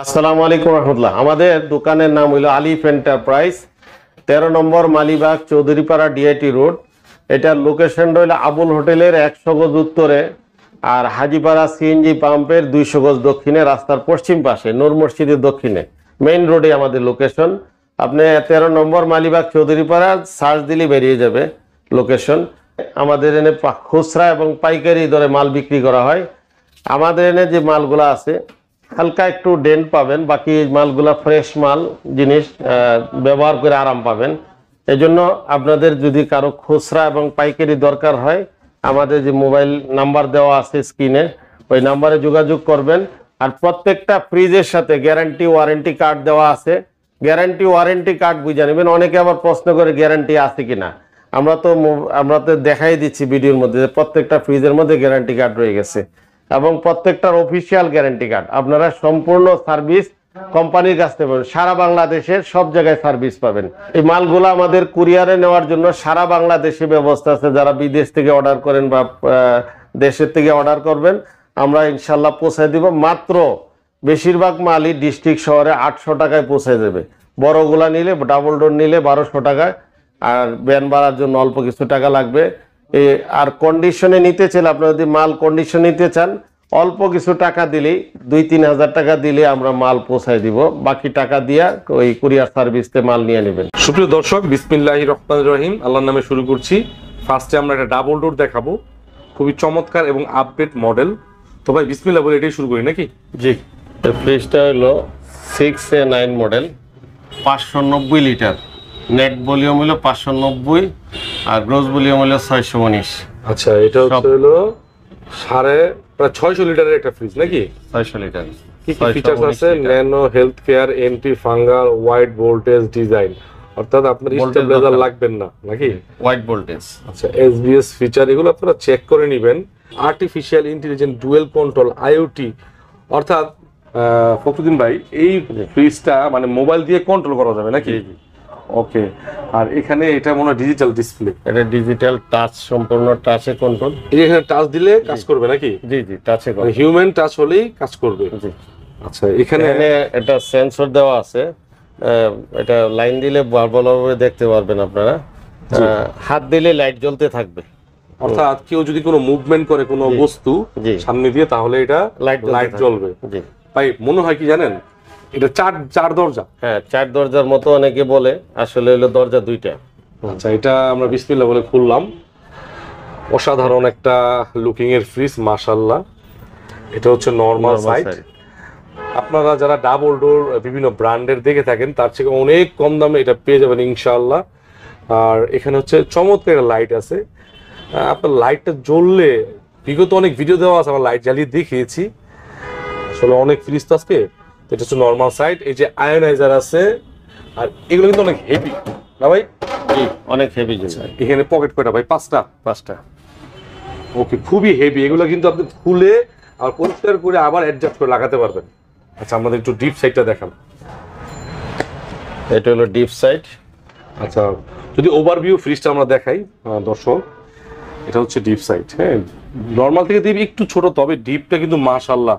আসসালামু আলাইকুম রহমতুল্লাহ। আমাদের দোকানের নাম হলো আলিফ এন্টারপ্রাইজ, 13 নম্বর মালিবাগ চৌধুরীপাড়া ডিআইটি রোড। এটার লোকেশন হলো আবুল হোটেলের 100 গজ উত্তরে আর হাজিপাড়া সিএনজি পাম্পের 200 গজ দক্ষিণে, রাস্তার পশ্চিম পাশে নূর মসজিদের দক্ষিণে মেইন রোডে আমাদের লোকেশন। আপনি 13 নম্বর মালিবাগ চৌধুরীপাড়া সার্চ দিলে বেরিয়ে যাবে লোকেশন। আমাদের এনে খুচরা এবং পাইকারি দরে মাল বিক্রি করা হয়। আমাদের এনে যে মালগুলো আছে হালকা একটু ডেন্ট পাবেন, বাকি মালগুলা ফ্রেশ মাল জিনিস, ব্যবহার করে আরাম পাবেন। এই জন্য আপনাদের যদি কারো খুচরা এবং পাইকারি দরকার হয়, আমাদের যে মোবাইল নাম্বার দেওয়া আছে স্ক্রিনে, ওই নাম্বারে যোগাযোগ করবেন। আর প্রত্যেকটা ফ্রিজের সাথে গ্যারান্টি ওয়ারেন্টি কার্ড দেওয়া আছে। গ্যারান্টি ওয়ারেন্টি কার্ড বুঝে নেবেন। অনেকে আবার প্রশ্ন করে গ্যারান্টি আছে কিনা। আমরা তো দেখাই দিচ্ছি ভিডিওর মধ্যে যে প্রত্যেকটা ফ্রিজের মধ্যে গ্যারান্টি কার্ড রয়ে গেছে এবং প্রত্যেকটার অফিসিয়াল গ্যারান্টি কার্ড। আপনারা সম্পূর্ণ সার্ভিস কোম্পানির কাছ থেকে পাবেন, সারা বাংলাদেশের সব জায়গায় সার্ভিস পাবেন। এই মালগুলো আমাদের কুরিয়ারে নেওয়ার জন্য সারা বাংলাদেশে ব্যবস্থা আছে। যারা বিদেশ থেকে অর্ডার করেন বা দেশের থেকে অর্ডার করবেন, আমরা ইনশাল্লাহ পৌঁছায় দিব। মাত্র বেশিরভাগ মালই ডিস্ট্রিক্ট শহরে 800 টাকায় পৌঁছে যাবে। বড়গুলা নিলে, ডাবল ডোর নিলে 1200 টাকায়, আর ভ্যান ভাড়ার জন্য অল্প কিছু টাকা লাগবে। আর কন্ডিশনে নিতে চাইলে, আপনারা যদি মাল কন্ডিশন নিতে চান, অল্প কিছু টাকা দিলেই 2-3 হাজার টাকা দিলে আমরা মাল পৌঁছায় দিব। বাকি টাকা দিয়া ওই কুরিয়ার সার্ভিসতে মাল নিয়ে নেবেন। সুপ্রিয় দর্শক, বিসমিল্লাহির রহমানির রহিম, আল্লাহর নামে শুরু করছি। ফার্স্টে আমরা একটা ডাবল ডোর দেখাবো, খুবই চমৎকার এবং আপডেট মডেল। তো ভাই বিসমিল্লাহ বলে এটাই শুরু করি নাকি? জি, ফ্রিজটা হলো 6A9 model, 590 litre. Net volume হলো 590 আর গ্রস ভলিউম হলো 619। আচ্ছা, এটা হচ্ছে হলো প্রায় 600 লিটারের একটা ফ্রিজ নাকি? 600 লিটার। কি কি ফিচারস আছে? Nano health care, anti fungal, wide voltage design, অর্থাৎ আপনার স্টেবিলাইজার লাগবেন না নাকি? Wide voltage. আচ্ছা, এসবিএস ফিচার, এগুলো আপনারা চেক করে নেবেন। Artificial intelligence, dual control, IoT, অর্থাৎ ফখরুদ্দিন ভাই এই ফ্রিজটা মানে মোবাইল দিয়ে কন্ট্রোল করা যাবে নাকি? ওকে। আর এখানে এটা মনে হয় ডিজিটাল ডিসপ্লে। এটা ডিজিটাল টাচ, সম্পূর্ণ টাচে কন্ট্রোল। এই এখানে টাচ দিলে কাজ করবে নাকি? জি জি, টাচে কন্ট্রোল, হিউম্যান টাচ হলেই কাজ করবে। জি। আচ্ছা, এখানে এটা সেন্সর দেওয়া আছে। এটা লাইন দিলে ভালোভাবে দেখতে পারবেন আপনারা। হাত দিলে লাইট জ্বলতে থাকবে, অর্থাৎ কেউ যদি কোনো মুভমেন্ট করে কোনো বস্তু সামনে দিয়ে, তাহলে এটা লাইট জ্বলবে। জি ভাই, মনে হয় কি জানেন, এটা চার দরজা। হ্যাঁ, 4 দরজার মতো অনেকে বলে, আসলে হলো দরজা 2টা। আচ্ছা, এটা আমরা বিসমিল্লাহ বলে খুললাম। অসাধারণ একটা লুকিং এর ফ্রিজ, মাশাআল্লাহ। এটা হচ্ছে নরমাল সাইজ। আপনারা যারা ডাবল ডোর বিভিন্ন ব্র্যান্ডের দেখে থাকেন, তার থেকে অনেক কম দামে এটা পেয়ে যাবেন ইনশাআল্লাহ। আর এখানে হচ্ছে চমৎকার একটা লাইট আছে। আপনার লাইটটা জ্বললে, বিগত অনেক ভিডিও দেওয়া আছে, আমার লাইট জ্বালিয়ে দেখিয়েছি। আসলে অনেক ফ্রিজ তো আজকে, এটা হচ্ছে নরমাল সাইড। এই যে আয়োনাইজার আছে, আর এগুলো কিন্তু অনেক হেভি না ভাই? জি, অনেক হেভি জিনিস। এখানে পকেট কয়টা ভাই? 5টা। ওকে, খুবই হেভি। এগুলো কিন্তু আপনি খুলে আর পরিষ্কার করে আবার অ্যাডজাস্ট করে লাগাতে পারবেন। আচ্ছা, আমাদের একটু ডিপ সাইডটা দেখান। এটা হলো ডিপ সাইড। আচ্ছা, যদি ওভারভিউ ফ্রিজটা আমরা দেখাই দর্শক, এটা হচ্ছে ডিপ সাইড। হ্যাঁ, নর্মাল থেকে ডিপ একটু ছোট, তবে ডিপটা কিন্তু মাশাআল্লাহ।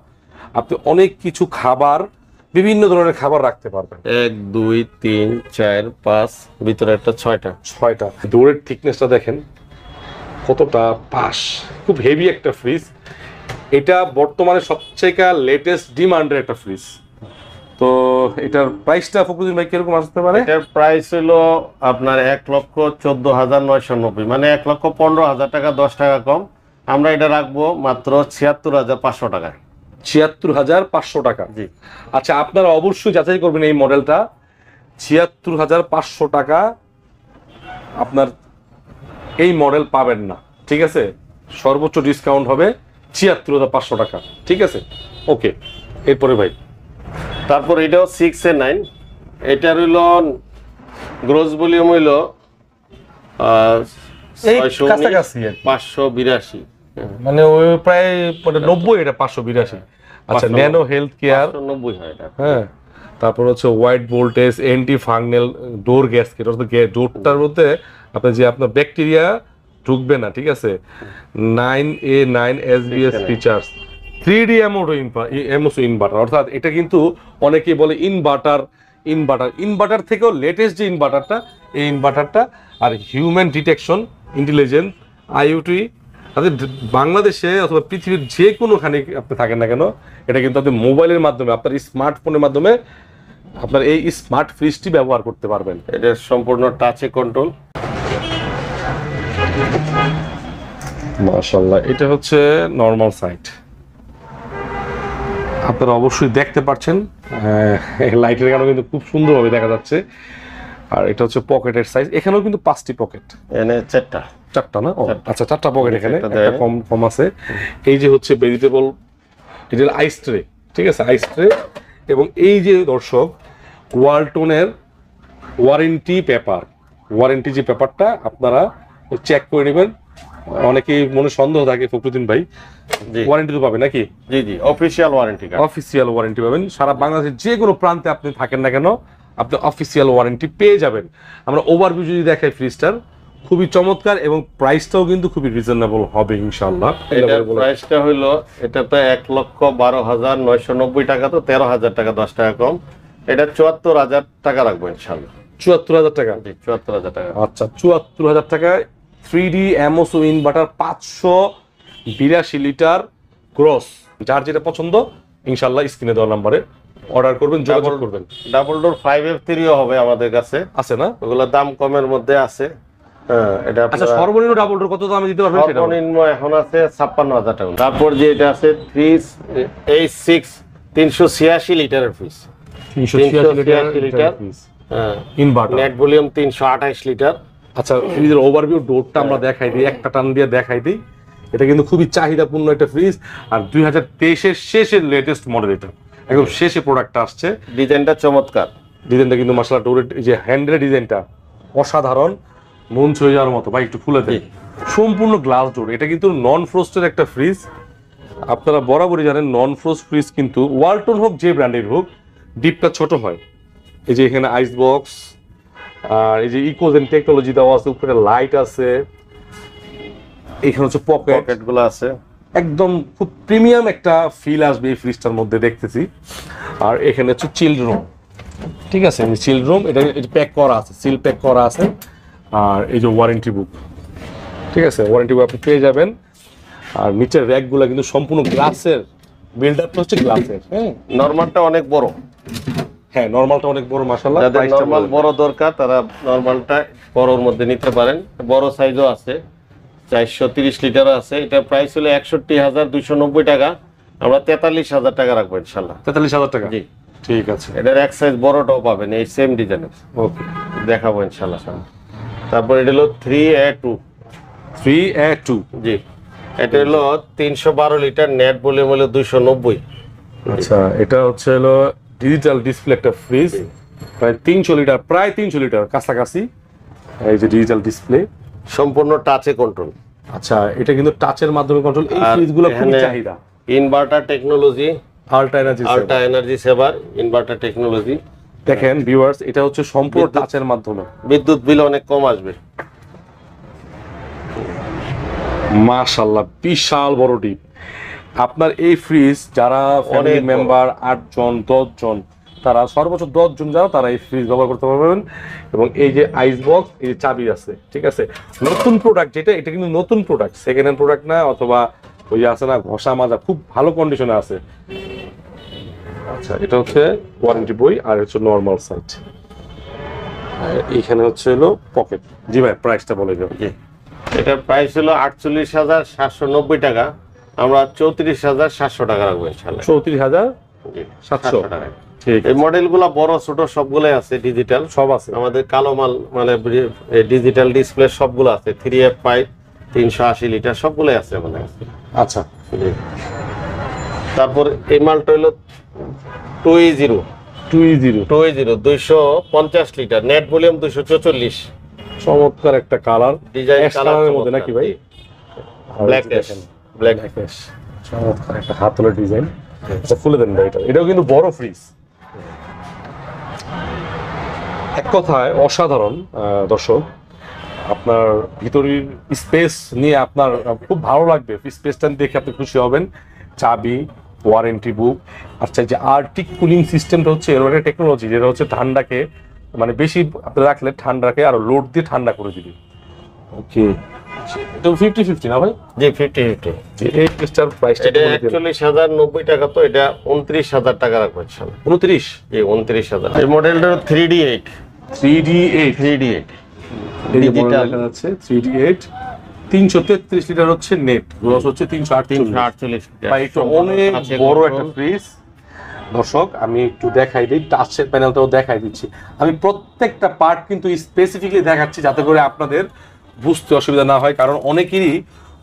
আপনি অনেক কিছু খাবার, বিভিন্ন ধরনের খাবার রাখতে পারবেন। 1 2 3 4 5, ভিতরে একটা 6টা। ডোরের থিকনেসটা দেখেন কতটা পাশ, খুব হেভি একটা ফ্রিজ। এটা বর্তমানে সবচেয়ে লেটেস্ট ডিমান্ডের একটা ফ্রিজ। তো এটার প্রাইসটা ফখরুদ্দিন ভাই কিরকম আসতে পারে? এটার প্রাইস হলো আপনার 1,14,990, মানে 1,15,000 টাকা, 10 টাকা কম। আমরা এটা রাখবো মাত্র 76,500 টাকা। 76,500 টাকা। জি। আচ্ছা, আপনারা অবশ্যই যাচাই করবেন এই মডেলটা। 76,500 টাকা আপনার এই মডেল পাবেন না, ঠিক আছে? সর্বোচ্চ ডিসকাউন্ট হবে 76,500 টাকা, ঠিক আছে? ওকে, এরপরে ভাই, তারপর এটাও 6A9। এটার হইলো গ্রোস ভলিউম হইলো 582, মানে ওই প্রায় 90, এটা 582। আচ্ছা, ন্যানো হেলথ কেয়ার 90 হয় এটা। হ্যাঁ, তারপর হচ্ছে ওয়াইড ভোল্টেজ, এন্টি ফাঙ্গাল, ডোর গ্যাসকেট, অর্থাৎ ডোরটার মধ্যে আপনার যে আপনার ব্যাকটেরিয়া ঢুকবে না, ঠিক আছে? 9A9 SBS features, 3D MOC inverter, অর্থাৎ এটা কিন্তু অনেকেই বলে ইনভার্টার থেকেও লেটেস্ট যে ইনভার্টারটা, এই ইনভার্টারটা আর হিউম্যান ডিটেকশন, ইন্টেলিজেন্ট, আইওটি, বাংলাদেশে অথবা পৃথিবীর যে কোনোখানে আপনি থাকেন না কেন, এটা কিন্তু আপনি মোবাইলের মাধ্যমে, আপনার স্মার্টফোনের মাধ্যমে আপনার এই স্মার্ট ফ্রিজটি ব্যবহার করতে পারবেন। এটা সম্পূর্ণ টাচে কন্ট্রোল। মাশাআল্লাহ, এটা হচ্ছে নরমাল সাইড, আপনারা অবশ্যই দেখতে পাচ্ছেন, লাইটের কারণে কিন্তু খুব সুন্দরভাবে দেখা যাচ্ছে। আর এটা হচ্ছে পকেটের সাইজ, এখানেও কিন্তু 5টি পকেট, এখানে চারটা না? আচ্ছা, 4টা পকেট, এখানে একটা কম আছে। এই যে হচ্ছে ভেজিটেবল, এটা আইস ট্রে, ঠিক আছে, আইস ট্রে। এবং এই যে দর্শক, ওয়ালটনের ওয়ারেন্টি যে পেপারটা আপনারা চেক করে নেবেন। অনেকেই মনে সন্দেহ থাকে ফখরুদ্দিন ভাই, ওয়ারেন্টি তো পাবেন নাকি? জি, অফিসিয়াল ওয়ারেন্টি পাবেন। সারা বাংলাদেশের যে কোনো প্রান্তে আপনি থাকেন না কেন, আপনি অফিসিয়াল ওয়ারেন্টি পেয়ে যাবেন। আমরা ওভারভিউ যদি দেখাই ফ্রিজটার, খুবই চমৎকার এবং প্রাইসটাও কিন্তু খুবই রিজনেবল হবে ইনশাআল্লাহ। এটার প্রাইসটা হলো, এটা তো 1,12,990 টাকা, তো 13,000 টাকা 10 টাকা কম। এটা 74,000 টাকা রাখবো ইনশাআল্লাহ। 74,000 টাকা? জি, 74,000 টাকা। আচ্ছা, 74,000 টাকায় 3D MOC inverter 582 litre gross. যার যেটা পছন্দ ইনশাআল্লাহ স্ক্রিনে দেওয়া নম্বরে অর্ডার করবেন, যোগাযোগ করবেন। ডাবল ডোর 5F3 হবে আমাদের কাছে, আছে না? ওগুলো দাম কমের মধ্যে আছে। হ্যাঁ, এটা আচ্ছা, সর্বনিম্ন ডাবল ডোর কত দামে দিতে পারবেন? সর্বনিম্ন এখন আছে 56,000 টাকা। তারপর যে এটা আছে 386 386 লিটারের ফ্রিজ, 386 লিটার হ্যাঁ, ইনভার্টার, নেট ভলিউম 328 লিটার। আচ্ছা, ফ্রিজের ওভারভিউ ডোরটা আমরা দেখাই দিই, একটা টান দিয়ে দেখাই দিই। এটা কিন্তু খুবই চাহিদাপূর্ণ একটা ফ্রিজ, আর 2023-এর শেষের লেটেস্ট মডেল, এটা একদম শেষে প্রোডাক্টটা আসছে। ডিজাইনটা চমৎকার, ডিজাইনটা কিন্তু মাশাআল্লাহ, ডোরের যে হ্যান্ডেলের ডিজাইনটা অসাধারণ, মন ছুঁয়ে যাওয়ার মতো। ভাই একটু খুলে দেন। সম্পূর্ণ গ্লাস ডোর, এটা কিন্তু নন ফ্রস্টের একটা ফ্রিজ। আপনারা বরাবরই জানেন নন ফ্রস্ট ফ্রিজ কিন্তু ওয়ালটন হোক, যে ব্র্যান্ডের হোক, ডিপটা ছোট হয়। এই যে এখানে আইস বক্স, আর এই যে ইকোজেন টেকনোলজি দেওয়া আছে, উপরে লাইট আছে, এখানে হচ্ছে পকেটগুলো আছে, একদম খুব প্রিমিয়াম একটা ফিল আসবে এই ফ্রিজটার মধ্যে দেখতেছি। আর এখানে হচ্ছে চিল্ড রুম, ঠিক আছে, চিল্ড রুম, এটা প্যাক করা আছে, সিল প্যাক করা আছে। আর এই যে ওয়ারেন্টি বুক, ঠিক আছে, ওয়ারেন্টি বুক আপনি পেয়ে যাবেন। আর নিচের র্যাকগুলো কিন্তু সম্পূর্ণ গ্লাসের, বিল্ডআপটা হচ্ছে গ্লাসের। হ্যাঁ, নরমালটা অনেক বড়। হ্যাঁ, নরমালটা অনেক বড় মাশাআল্লাহ। যাদের নরমাল বড় দরকার তারা নরমালটা বড়র মধ্যে নিতে পারেন। বড় সাইজও আছে, 430 লিটার আছে। এটা প্রাইস হলো 61,290 টাকা, আমরা 43,000 টাকা রাখবো ইনশাআল্লাহ। 43,000 টাকা? জি, ঠিক আছে। এটার এক সাইজ বড়টাও পাবেন, এই সেম ডিজাইনের। ওকে, দেখাবো ইনশাআল্লাহ। তারপর এটা হলো 3A2। জি, এটা হলো 312 লিটার, নেট ভলিউম হলো 290। আচ্ছা, এটা হচ্ছে হলো ডিজিটাল ডিসপ্লে একটা ফ্রিজ, প্রায় 300 লিটার, প্রায় 300 লিটার কাছাকাছি। এই যে ডিজিটাল ডিসপ্লে, সম্পূর্ণ টাচে কন্ট্রোল। আচ্ছা, এটা কিন্তু টাচের মাধ্যমে কন্ট্রোল। এই ফ্রিজগুলো খুব চাহিদা। Inverter technology, ultra energy saver inverter technology. দেখেন ভিউয়ার্স, এটা হচ্ছে সম্পূর্ণ টাচের মাধ্যমে, বিদ্যুৎ বিল অনেক কম আসবে। মাশাআল্লাহ, বিশাল বড় ডিপ। আপনার এই ফ্রিজ যারা ফ্যামিলি মেম্বার 8 জন 10 জন, তারা সর্বোচ্চ 10 জন যারা, তারা এই ফ্রিজ ব্যবহার করতে পারবেন। এবং এই যে আইস বক্স, এই যে চাবি আছে, ঠিক আছে, নতুন প্রোডাক্ট যেটা, এটা কিন্তু নতুন প্রোডাক্ট, সেকেন্ড হ্যান্ড প্রোডাক্ট না, অথবা ওই যে আছে না ঘষা মাজা, খুব ভালো কন্ডিশনে আছে। আচ্ছা, এটা হচ্ছে ওয়ারেন্টি বই, আর হচ্ছে নরমাল সাইড। এইখানে হচ্ছে হলো পকেট। জি ভাই, প্রাইসটা বলে দেব। এটার প্রাইস হলো 48,790 টাকা, আমরা 34,700 টাকা রাখবো ইনশাআল্লাহ। 34,700 টাকা। ঠিক, এই মডেলগুলো বড় ছোট সবগুলাই আছে, ডিজিটাল সব আছে আমাদের। কালো মাল মানে ডিজিটাল ডিসপ্লে সবগুলো আছে, 3F5 380 লিটার সবগুলাই আছে আমাদের কাছে। আচ্ছা, তারপর এই মালটা হলো 250 লিটার, নেট ভলিউম 244। চমৎকার একটা কালার, ডিজাইন কালারের মধ্যে নাকি ভাই? ব্ল্যাক অ্যাশ, চমৎকার একটা হাতলের ডিজাইন। আচ্ছা, খুলে দেন ভাই। এটাও কিন্তু বড় ফ্রিজ, এক কথায় অসাধারণ। দর্শক, আপনার ভিতরের স্পেস নিয়ে আপনার খুব ভালো লাগবে, স্পেসটা দেখে আপনি খুশি হবেন। চাবি, ওয়ারেন্টি বুক। আচ্ছা, যে আর্টিক কুলিং সিস্টেমটা হচ্ছে এর একটা টেকনোলজি, যেটা হচ্ছে ঠান্ডাকে মানে বেশি আপনি রাখলে ঠান্ডাকে আরো লোড দিয়ে ঠান্ডা করে দিবে। ওকে, এটা 50-50 না ভাই? জি 50-50। এই পিসটার প্রাইসটা এটা 41,090 টাকা, তো এটা 29,000 টাকা রাখবেন। 29? জি 29,000। এই মডেলটা 3D8। 3D8 ডিজিটাল লেখা আছে। 3D8 333 লিটার হচ্ছে নেট, গ্রস হচ্ছে 348 লিটার। ভাই এটা অনেক বড় একটা ফ্রিজ। দর্শক আমি একটু দেখাই দিই, টাচের প্যানেলটাও দেখাই দিচ্ছি। আমি প্রত্যেকটা পার্ট কিন্তু স্পেসিফিকলি দেখাচ্ছি যাতে করে আপনাদের বুঝতে অসুবিধা না হয়, কারণ অনেকেরই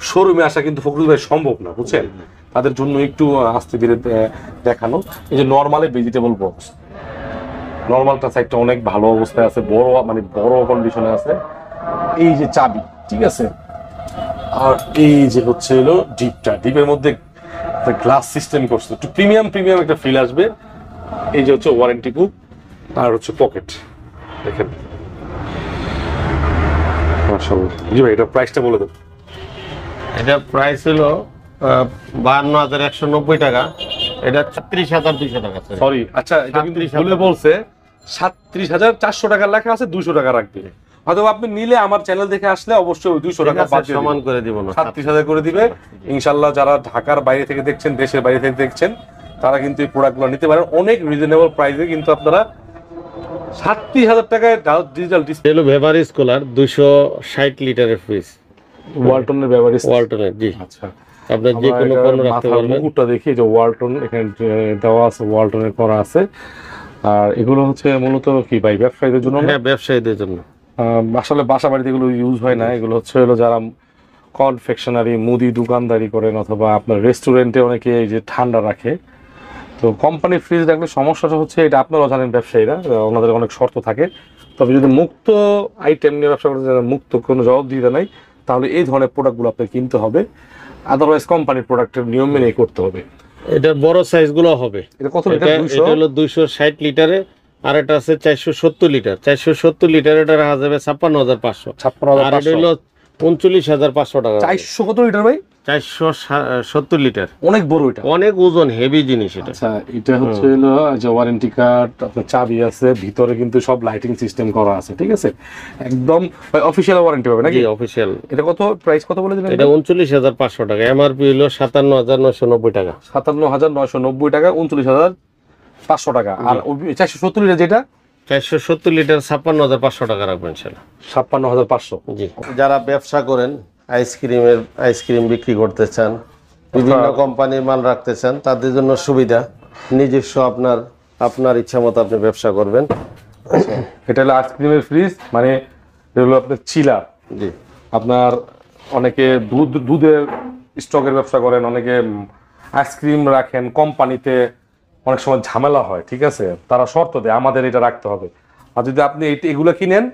শোরুমে আসা কিন্তু ফখরুল ভাই সম্ভব না, বুঝছেন? তাদের জন্য একটু আস্তে ধীরে দেখানো। এই যে নরমালি ভেজিটেবল বক্স, নরমালটা সাইডটা অনেক ভালো অবস্থায় আছে, বড় মানে বড় কন্ডিশনে আছে। এই যে চাবি, ঠিক আছে, আর এই যে হচ্ছে হলো ডিপের মধ্যে গ্লাস সিস্টেম করছে, একটু প্রিমিয়াম একটা ফিল আসবে। এই যে হচ্ছে ওয়ারেন্টি বুক, আর হচ্ছে পকেট দেখেন। মাশাআল্লাহ। জি ভাই, এটা প্রাইসটা বলে দেন। এটা প্রাইস হলো 52,190 টাকা। এটা 36,200 টাকা। সরি, আচ্ছা এটা কিন্তু ভুলে বলছে 37,400 টাকা লেখা আছে, 200 টাকা রাখবে। হয়তো আপনি নিলে আমার চ্যানেল দেখে আসলে অবশ্যই ওই 200 টাকা বাদ দিয়ে সমান করে দিব না, 37,000 করে দিবে ইনশাআল্লাহ। যারা ঢাকার বাইরে থেকে দেখছেন, দেশের বাইরে থেকে দেখছেন, তারা কিন্তু এই প্রোডাক্টগুলো নিতে পারেন অনেক রিজনেবল প্রাইসে। কিন্তু আপনারা 37,000 টাকায় ডিজিটাল ডিসপ্লে। হলো বেভারেজ কুলার 260 লিটারের ফ্রিজ, ওয়ালটনের বেভারেজ। ওয়ালটনের, জি। আচ্ছা, আপনার যে কোনো পণ্য রাখতে পারবেন। মুকুটটা দেখি, যে ওয়ালটন এখানে দেওয়া আছে, ওয়ালটনের করা আছে। আর এগুলো হচ্ছে মূলত কি ভাই, ব্যবসায়ীদের জন্য? হ্যাঁ, ব্যবসায়ীদের জন্য। আসলে বাসা বাড়িতে এগুলো ইউজ হয় না। এগুলো হচ্ছে হলো যারা কনফেকশনারি, মুদি দোকানদারি করেন, অথবা আপনার রেস্টুরেন্টে অনেকে এই যে ঠান্ডা রাখে। তো কোম্পানির ফ্রিজ রাখলে সমস্যাটা হচ্ছে, এটা আপনারাও জানেন ব্যবসায়ীরা, ওনাদের অনেক শর্ত থাকে। তবে যদি মুক্ত আইটেম নিয়ে ব্যবসা করতে চান, মুক্ত কোনো জবাবদিহিতা নাই, তাহলে এই ধরনের প্রোডাক্টগুলো আপনাকে কিনতে হবে। আদারওয়াইজ কোম্পানির প্রোডাক্টের নিয়ম মেনে করতে হবে। এটার বড় সাইজগুলো হবে। এটা কত লিটার? এটা হলো 260 লিটারে, আর এটা আছে 470 লিটার। 470 লিটার এটা রাখা যাবে 56,500। আর এটা হলো 39,500 টাকা। 400 কত লিটার ভাই? 470 লিটার। অনেক বড়, এটা অনেক ওজন, হেভি জিনিস এটা। আচ্ছা, এটা হচ্ছে হলো যে ওয়ারেন্টি কার্ড, আপনার চাবি আছে, ভিতরে কিন্তু সব লাইটিং সিস্টেম করা আছে, ঠিক আছে, একদম অফিশিয়াল ওয়ারেন্টি পাবে নাকি? অফিশিয়াল। এটা কত প্রাইস, কত বলে দিলেন? এটা 39,500 টাকা। এমআরপি হলো 57,990 টাকা। 57,990 টাকা, 39,500 টাকা। আর 470 লিটার যেটা, 470 লিটার 56,500 টাকা রাখবেন ইনশাআল্লাহ। 56,500। জি। যারা ব্যবসা করেন, আইসক্রিম বিক্রি করতে চান, বিভিন্ন কোম্পানির মাল রাখতে চান, তাদের জন্য সুবিধা, নিজস্ব আপনার ইচ্ছা মতো আপনি ব্যবসা করবেন। এটা হলো আইসক্রিমের ফ্রিজ, মানে এগুলো আপনার চিলার। জি। আপনার অনেকে দুধের স্টকের ব্যবসা করেন, অনেকে আইসক্রিম রাখেন কোম্পানিতে, অনেক সময় ঝামেলা হয়, ঠিক আছে, তারা শর্ত দেয় আমাদের এটা রাখতে হবে। আর যদি আপনি এগুলো কিনেন,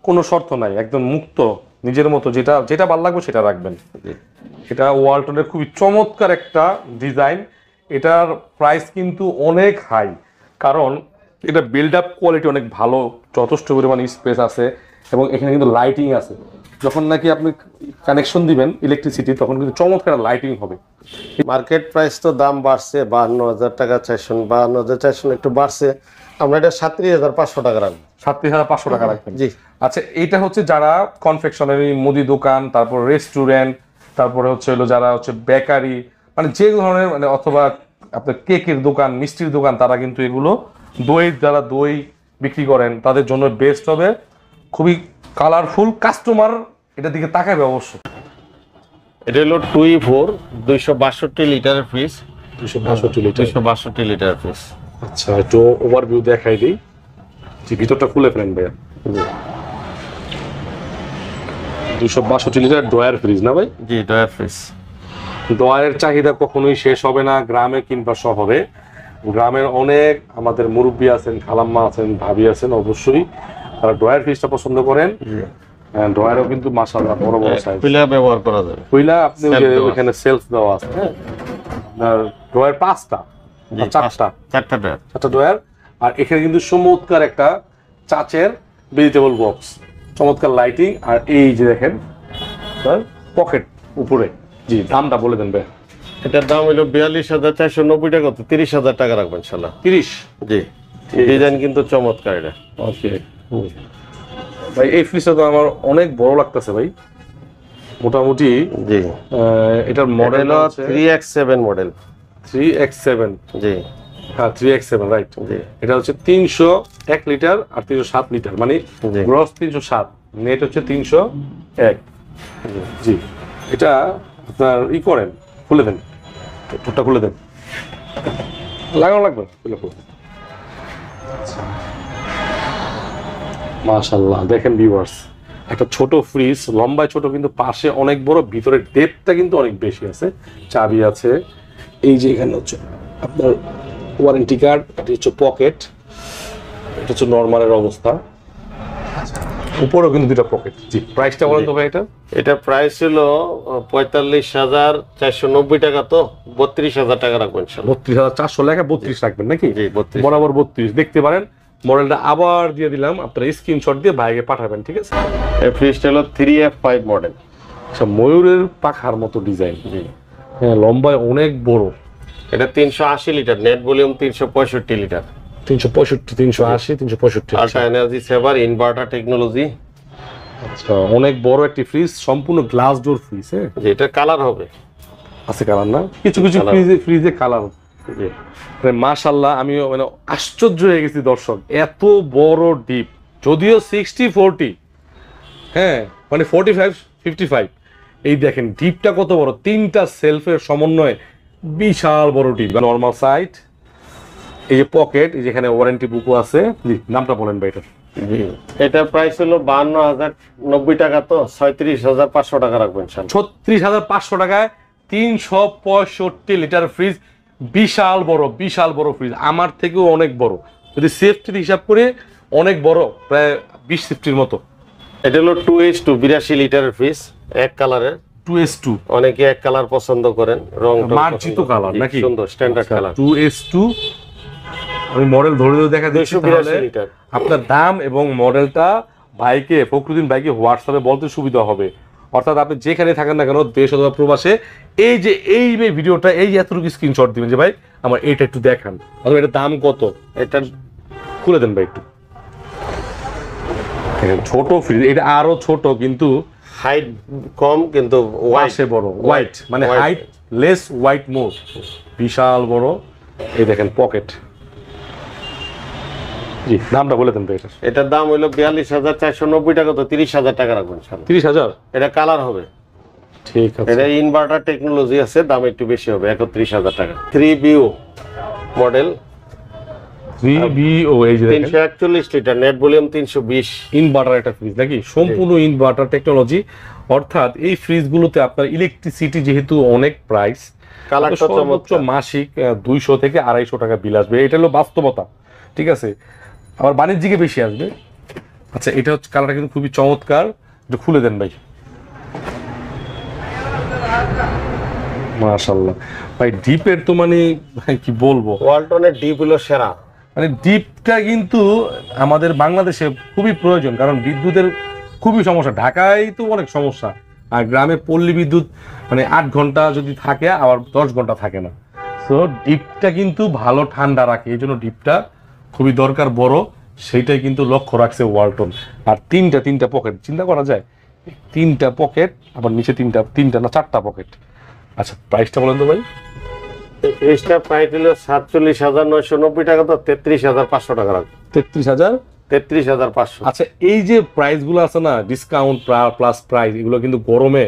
কোনো শর্ত নাই, একদম মুক্ত, নিজের মতো যেটা ভালো লাগবে সেটা রাখবেন। এটা ওয়ালটনের খুবই চমৎকার একটা ডিজাইন। এটার প্রাইস কিন্তু অনেক হাই, কারণ এটা বিল্ড আপ কোয়ালিটি অনেক ভালো, যথেষ্ট পরিমাণ স্পেস আছে, এবং এখানে কিন্তু লাইটিং আছে। যখন নাকি আপনি কানেকশন দিবেন ইলেকট্রিসিটি, তখন কিন্তু চমৎকার লাইটিং হবে। মার্কেট প্রাইস তো দাম বাড়ছে, 52,000 টাকা, 52,400 একটু বাড়ছে। আমরা এটা 37,500 টাকা রাখবো। 37,500 টাকা রাখবেন? জি। আচ্ছা, এইটা হচ্ছে যারা কনফেকশনারি, মুদি দোকান, তারপর রেস্টুরেন্ট, তারপরে হচ্ছে হলো যারা হচ্ছে বেকারি, মানে যে ধরনের, মানে অথবা আপনার কেকের দোকান, মিষ্টির দোকান, তারা কিন্তু এগুলো যারা দই বিক্রি করেন, তাদের জন্য বেস্ট হবে। খুবই কালারফুল, কাস্টমার এটার দিকে তাকাবে অবশ্যই। এটা হলো 2E4 262 লিটারের ফ্রিজ। 262 litre fridge. আচ্ছা, একটু ওভারভিউ দেখাই দিই, যে ভিতরটা খুলে ফেলেন ভাইয়া। 262 লিটার ড্রয়ার ফ্রিজ না ভাই? জি, ড্রয়ার ফ্রিজ। ড্রয়ারের চাহিদা কখনোই শেষ হবে না, গ্রামে কিংবা শহরে। গ্রামের অনেক আমাদের মুরব্বী আছেন, খালাম্মা আছেন, ভাবি আছেন, অবশ্যই তারা ড্রয়ার ফ্রিজটা পছন্দ করেন। ড্রয়ারও কিন্তু মাশাআল্লাহ বড় বড় সাইজ, কুইলা ব্যবহার করা যাবে। কুইলা আপনি ওখানে সেলফ দেওয়া আছে। হ্যাঁ, আপনার ড্রয়ার 5টা, 4টা ড্রয়ার। আর এখানে কিন্তু চমৎকার একটা চাচের ভেজিটেবল বক্স, চমৎকার লাইটিং, আর এই যে দেখেন পকেট উপরে। জি, দামটা বলে দেন ভাই। এটার দাম হলো 42,490 টাকা, তো 30,000 টাকা রাখবেন ইনশাআল্লাহ। 30? জি, ডিজাইন কিন্তু চমৎকার এটা। ওকে ভাই, এই ফ্রিজটা তো আমার অনেক বড় লাগতেছে ভাই, মোটামুটি। জি, এটার মডেল হলো হচ্ছে 3x7 মডেল। 3x7? জি হ্যাঁ, 3x7, রাইট। জি, এটা হচ্ছে 301 লিটার আর 307 লিটার, মানে জি। গ্রস 307, নেট হচ্ছে 301। জি, এটা আপনার করেন, খুলে দেন, ঠোঁটটা খুলে দেন, লাগানো লাগবে, খুলে খুলে। মাশাআল্লাহ, দেখেন ভিউয়ার্স, একটা ছোট ফ্রিজ, লম্বায় ছোট কিন্তু পাশে অনেক বড়, ভিতরের ডেপথটা কিন্তু অনেক বেশি আছে। চাবি আছে, এই যে এখানে হচ্ছে আপনার ওয়ারেন্টি কার্ড, এটা হচ্ছে পকেট, এটা হচ্ছে নরমালের অবস্থা, উপরেও কিন্তু দুটো পকেট। জি, প্রাইসটা বলেন তো ভাই এটা? এটা প্রাইস হলো 45,490 টাকা, তো 32,000 টাকা রাখবেন ইনশাআল্লাহ। 32,400 লেখা 32 রাখবেন নাকি? জি, 32। বরাবর 32 দেখতে পারেন। মডেলটা আবার দিয়ে দিলাম, আপনারা স্ক্রিনশট দিয়ে ভাইকে পাঠাবেন, ঠিক আছে? এই ফ্রিজটা হলো 3F5 মডেল। আচ্ছা, ময়ূরের পাখার মতো ডিজাইন। জি, হ্যাঁ, লম্বায় অনেক বড়। এটা 380 litre, net volume 365 litre. 365, 380, 365। Ultra energy saver, inverter technology. আচ্ছা, অনেক বড় একটি ফ্রিজ, সম্পূর্ণ গ্লাস ডোর ফ্রিজ। হ্যাঁ, যে এটা কালার হবে, আছে কালার না? কিছু কিছু ফ্রিজে কালার। জি, মাশাআল্লাহ, আমি মানে আশ্চর্য হয়ে গেছি দর্শক, এত বড় ডিপ, যদিও 60-40, হ্যাঁ মানে 45-55। এই দেখেন ডিপটা কত বড়, তিনটা সেলফের সমন্বয়ে বিশাল বড় ডিপ। নর্মাল সাইড, এই যে পকেট, এই যেখানে ওয়ারেন্টি বুকও আছে। জি, নামটা বলেন ভাই এটা? জি, এটা প্রাইস হলো 52,090 টাকা, তো 36,500 টাকা রাখবেন ইনশাআল্লাহ। 36,500 টাকায় 365 লিটার ফ্রিজ, বিশাল বড়, বিশাল বড় ফ্রিজ, আমার থেকেও অনেক বড়, যদি সেফটির হিসাব করে অনেক বড়, প্রায় 20 ফিফটির মতো। এটা হলো 2H2 82 লিটারের ফ্রিজ, এক কালারের। 2S2, অনেকে এক কালার পছন্দ করেন, রং মার্জিত কালার নাকি? সুন্দর স্ট্যান্ডার্ড কালার। 2S2, আমি মডেল ধরে ধরে দেখা দিচ্ছি, 282 লিটার। আপনার দাম এবং মডেলটা ভাইকে, ফখরুদ্দিন ভাইকে হোয়াটসঅ্যাপে বলতে সুবিধা হবে। অর্থাৎ আপনি যেখানে থাকেন না কেন, দেশ অথবা প্রবাসে, এই যে এই ভিডিওটা, এই এতটুকু স্ক্রিনশট দিবেন যে ভাই আমার এটা একটু দেখান, অথবা এটার দাম কত, এটা খুলে দেন ভাই একটু। ছোট ফ্রিজ, এটা আরো ছোট, কিন্তু হাইট কম, কিন্তু ওয়াইটে বড়, হোয়াইট মানে হাইট লেস, হোয়াইট মোর, বিশাল বড়। এই দেখেন পকেট। জি, দামটা বলে দেন ভাই এটা? এটার দাম হলো 42,490 টাকা, তো 30,000 টাকা রাখবেন ইনশাআল্লাহ। 30,000? এটা কালার হবে, ঠিক আছে। এটা ইনভার্টার টেকনোলজি আছে, দাম একটু বেশি হবে, 31,000 টাকা। 3BO মডেল, 3BO, এই যে দেখেন 341 লিটার, নেট ভলিউম 320। ইনভার্টার একটা ফ্রিজ নাকি? সম্পূর্ণ ইনভার্টার টেকনোলজি। অর্থাৎ এই ফ্রিজগুলোতে আপনার ইলেকট্রিসিটি যেহেতু অনেক প্রাইস, কালারটা সর্বোচ্চ মাসিক 200 থেকে 250 টাকা বিল আসবে, এটা হলো বাস্তবতা, ঠিক আছে? আবার বাণিজ্যিকে বেশি আসবে। আচ্ছা, এটা হচ্ছে কালারটা কিন্তু খুবই চমৎকার, একটু খুলে দেন ভাই। মাশাআল্লাহ ভাই, ডিপের তো মানে কি বলবো, ওয়ালটনের ডিপ হলো সেরা। মানে ডিপটা কিন্তু আমাদের বাংলাদেশে খুবই প্রয়োজন, কারণ বিদ্যুতের খুবই সমস্যা। ঢাকায় তো অনেক সমস্যা, আর গ্রামে পল্লী বিদ্যুৎ মানে 8 ঘন্টা যদি থাকে, আবার 10 ঘন্টা থাকে না। তো ডিপটা কিন্তু ভালো ঠান্ডা রাখে, এই জন্য ডিপটা খুবই দরকার বড়, সেইটাই কিন্তু লক্ষ্য রাখছে ওয়ালটন। আর তিনটা পকেট, চিন্তা করা যায়, 3টা পকেট, আবার নিচে তিনটা না 4টা পকেট। আচ্ছা, প্রাইসটা বলেন তো ভাই? ফ্রিজটা প্রাইস হলো 47,990 টাকা, তো 33,500 টাকা রাখবেন। 33,000? 33,500। আচ্ছা, এই যে প্রাইস গুলো আছে না, ডিসকাউন্ট প্লাস প্রাইস, এগুলো কিন্তু গরমে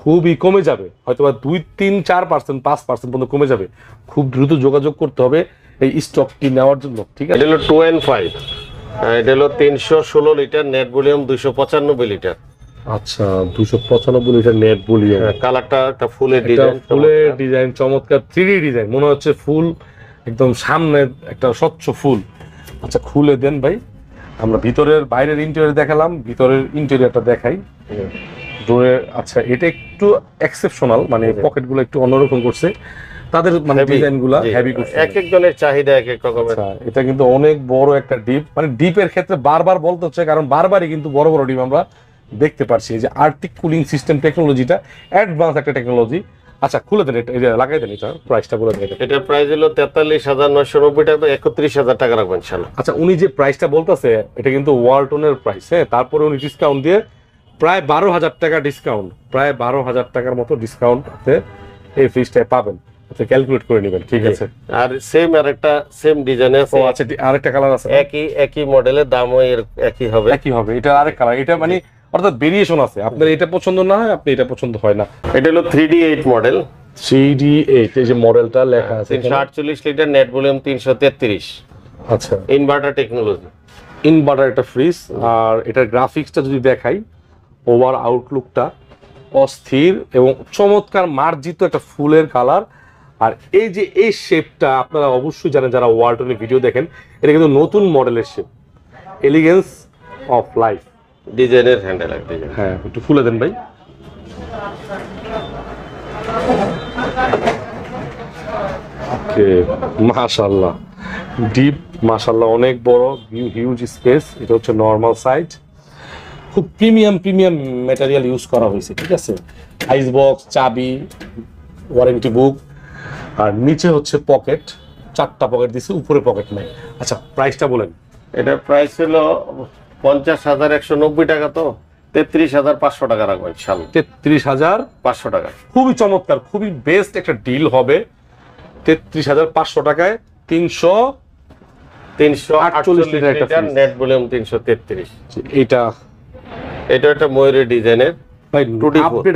খুবই কমে যাবে, হয়তো বা 2-3-4%, 5% পর্যন্ত কমে যাবে। খুব দ্রুত যোগাযোগ করতে হবে এই স্টকটি নেওয়ার জন্য, ঠিক আছে? এটা হলো 2N5, এটা হলো 316 লিটার, নেট ভলিউম 295 লিটার। আচ্ছা, 295 লিটার নেট ভলিউম। কালারটা একটা ফুলের এটা ডিজাইন, ফুলের ডিজাইন চমৎকার, 3D ডিজাইন, মনে হচ্ছে ফুল একদম সামনে একটা স্বচ্ছ ফুল। আচ্ছা, খুলে দেন ভাই, আমরা ভিতরের বাইরের ইন্টেরিয়র দেখালাম, ভিতরের ইন্টেরিয়রটা দেখাই। ডোরে, আচ্ছা এটা একটু এক্সেপশনাল, মানে পকেটগুলো একটু অন্যরকম করছে, তাদের মানে ডিজাইনগুলো হেভি করছে, এক একজনের চাহিদা এক এক রকমের। এটা কিন্তু অনেক বড় একটা ডিপ, মানে ডিপের ক্ষেত্রে বারবার বলতে হচ্ছে, কারণ বারবারই কিন্তু বড় বড় ডিপ আমরা দেখতে পাচ্ছি। যে আর্টিক কুলিং সিস্টেম টেকনোলজিটা অ্যাডভান্স একটা টেকনোলজি, আচ্ছা খুলে দেন, এটা লাগাই দেন, এটা প্রাইসটা বলে দেন। এটার প্রাইস হলো 43,990 টাকা, 31,000 টাকা রাখবেন ইনশাআল্লাহ। আচ্ছা উনি যে প্রাইসটা বলতেছে এটা কিন্তু ওয়ালটনের প্রাইস, হ্যাঁ, তারপরে উনি ডিসকাউন্ট দিয়ে প্রায় 12,000 টাকা ডিসকাউন্ট, প্রায় 12,000 টাকার মতো ডিসকাউন্ট এই ফ্রিজটায় পাবেন। আচ্ছা ক্যালকুলেট করে নেবেন, ঠিক আছে। আর সেম ডিজাইনে আছে। ও আচ্ছা, আরেকটা কালার আছে, একই মডেলের দামও একই হবে। এটা আরেক কালার, এটা মানে অর্থাৎ ভেরিয়েশন আছে, আপনার এটা পছন্দ না হয় আপনি এটা পছন্দ হয় না। এটা হলো 3D8 মডেল, 3D8 এই যে মডেলটা লেখা আছে, 348 লিটার, নেট ভলিউম 333। আচ্ছা ইনভার্টার টেকনোলজি, ইনভার্টার একটা ফ্রিজ। আর এটার গ্রাফিক্সটা যদি দেখাই, ওভার আউটলুকটা অস্থির এবং চমৎকার মার্জিত একটা ফুলের কালার। আর এই যে এই শেপটা আপনারা অবশ্যই জানেন যারা ওয়ালটনের ভিডিও দেখেন, এটা কিন্তু নতুন মডেলের শেপ, এলিগেন্স অফ লাইফ ডিজাইনের হ্যান্ডেল আর ডিজাইন। হ্যাঁ একটু খুলে দেন ভাই। ওকে মাশাআল্লাহ, ডিপ মাশাআল্লাহ, অনেক বড় হিউজ স্পেস। এটা হচ্ছে নরমাল সাইজ, খুব প্রিমিয়াম ম্যাটেরিয়াল ইউজ করা হয়েছে, ঠিক আছে। আইস বক্স, চাবি, ওয়ারেন্টি বুক, আর নিচে হচ্ছে পকেট, 4টা পকেট দিছে, উপরে পকেট নাই। আচ্ছা প্রাইসটা বলেন। এটার প্রাইস হলো 50,190 টাকা, তো 33,500 টাকা রাখবো ইনশাআল্লাহ। 33,500 টাকা, খুবই চমৎকার, খুবই বেস্ট একটা ডিল হবে। 33,500 টাকায় 348 লিটার একটা ফ্রিজ, নেট ভলিউম 333। এটা একটা ময়ূরের ডিজাইনের ভাই,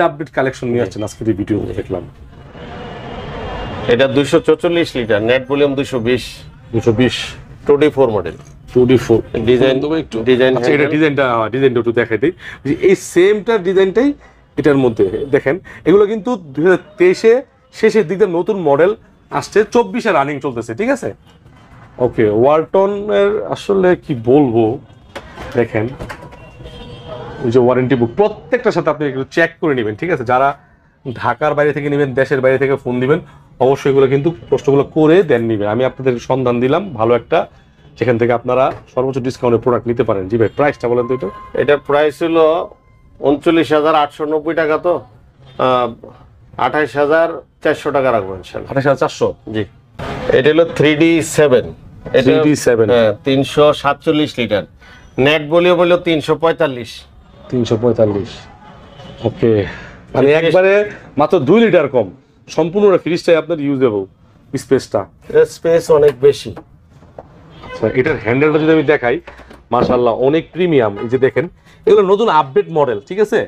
আপডেট কালেকশন নিয়ে আসছেন আজকে এই ভিডিও দেখলাম। এটা 244 litre, net volume 220, 24 model, 24 design একটু ডিজাইন। আচ্ছা এটা ডিজাইনটা একটু দেখাই দিই, এই সেমটার ডিজাইনটাই এটার মধ্যে দেখেন। এগুলো কিন্তু 2023-এ শেষের দিকে নতুন মডেল আসছে, 24-এ রানিং চলতেছে, ঠিক আছে। ওকে ওয়ালটনের আসলে কি বলবো, দেখেন ওই যে ওয়ারেন্টি বুক প্রত্যেকটার সাথে আপনি একটু চেক করে নেবেন, ঠিক আছে। যারা ঢাকার বাইরে থেকে নেবেন, দেশের বাইরে থেকে ফোন দিবেন, অবশ্যই এগুলো কিন্তু প্রশ্নগুলো করে দেন নেবেন। আমি আপনাদের সন্ধান দিলাম ভালো একটা, যেখান থেকে আপনারা সর্বোচ্চ ডিসকাউন্টের প্রোডাক্ট নিতে পারেন। জি ভাই প্রাইসটা বলেন তো। এটার প্রাইস হলো 39,890 টাকা, তো 28,400 টাকা রাখবো ইনশাআল্লাহ। 28,400, জি। এটা হলো 3D7, 347 লিটার, নেট ভলিউম হলো 345। ওকে, মানে একবারে মাত্র 2 লিটার কম, সম্পূর্ণ ফ্রিজটাই আপনার ইউজেবল, স্পেস অনেক বেশি। আচ্ছা এটার হ্যান্ডেলটা যদি আমি দেখাই, মাশাআল্লাহ অনেক প্রিমিয়াম। এই যে দেখেন এগুলো নতুন আপডেট মডেল, ঠিক আছে।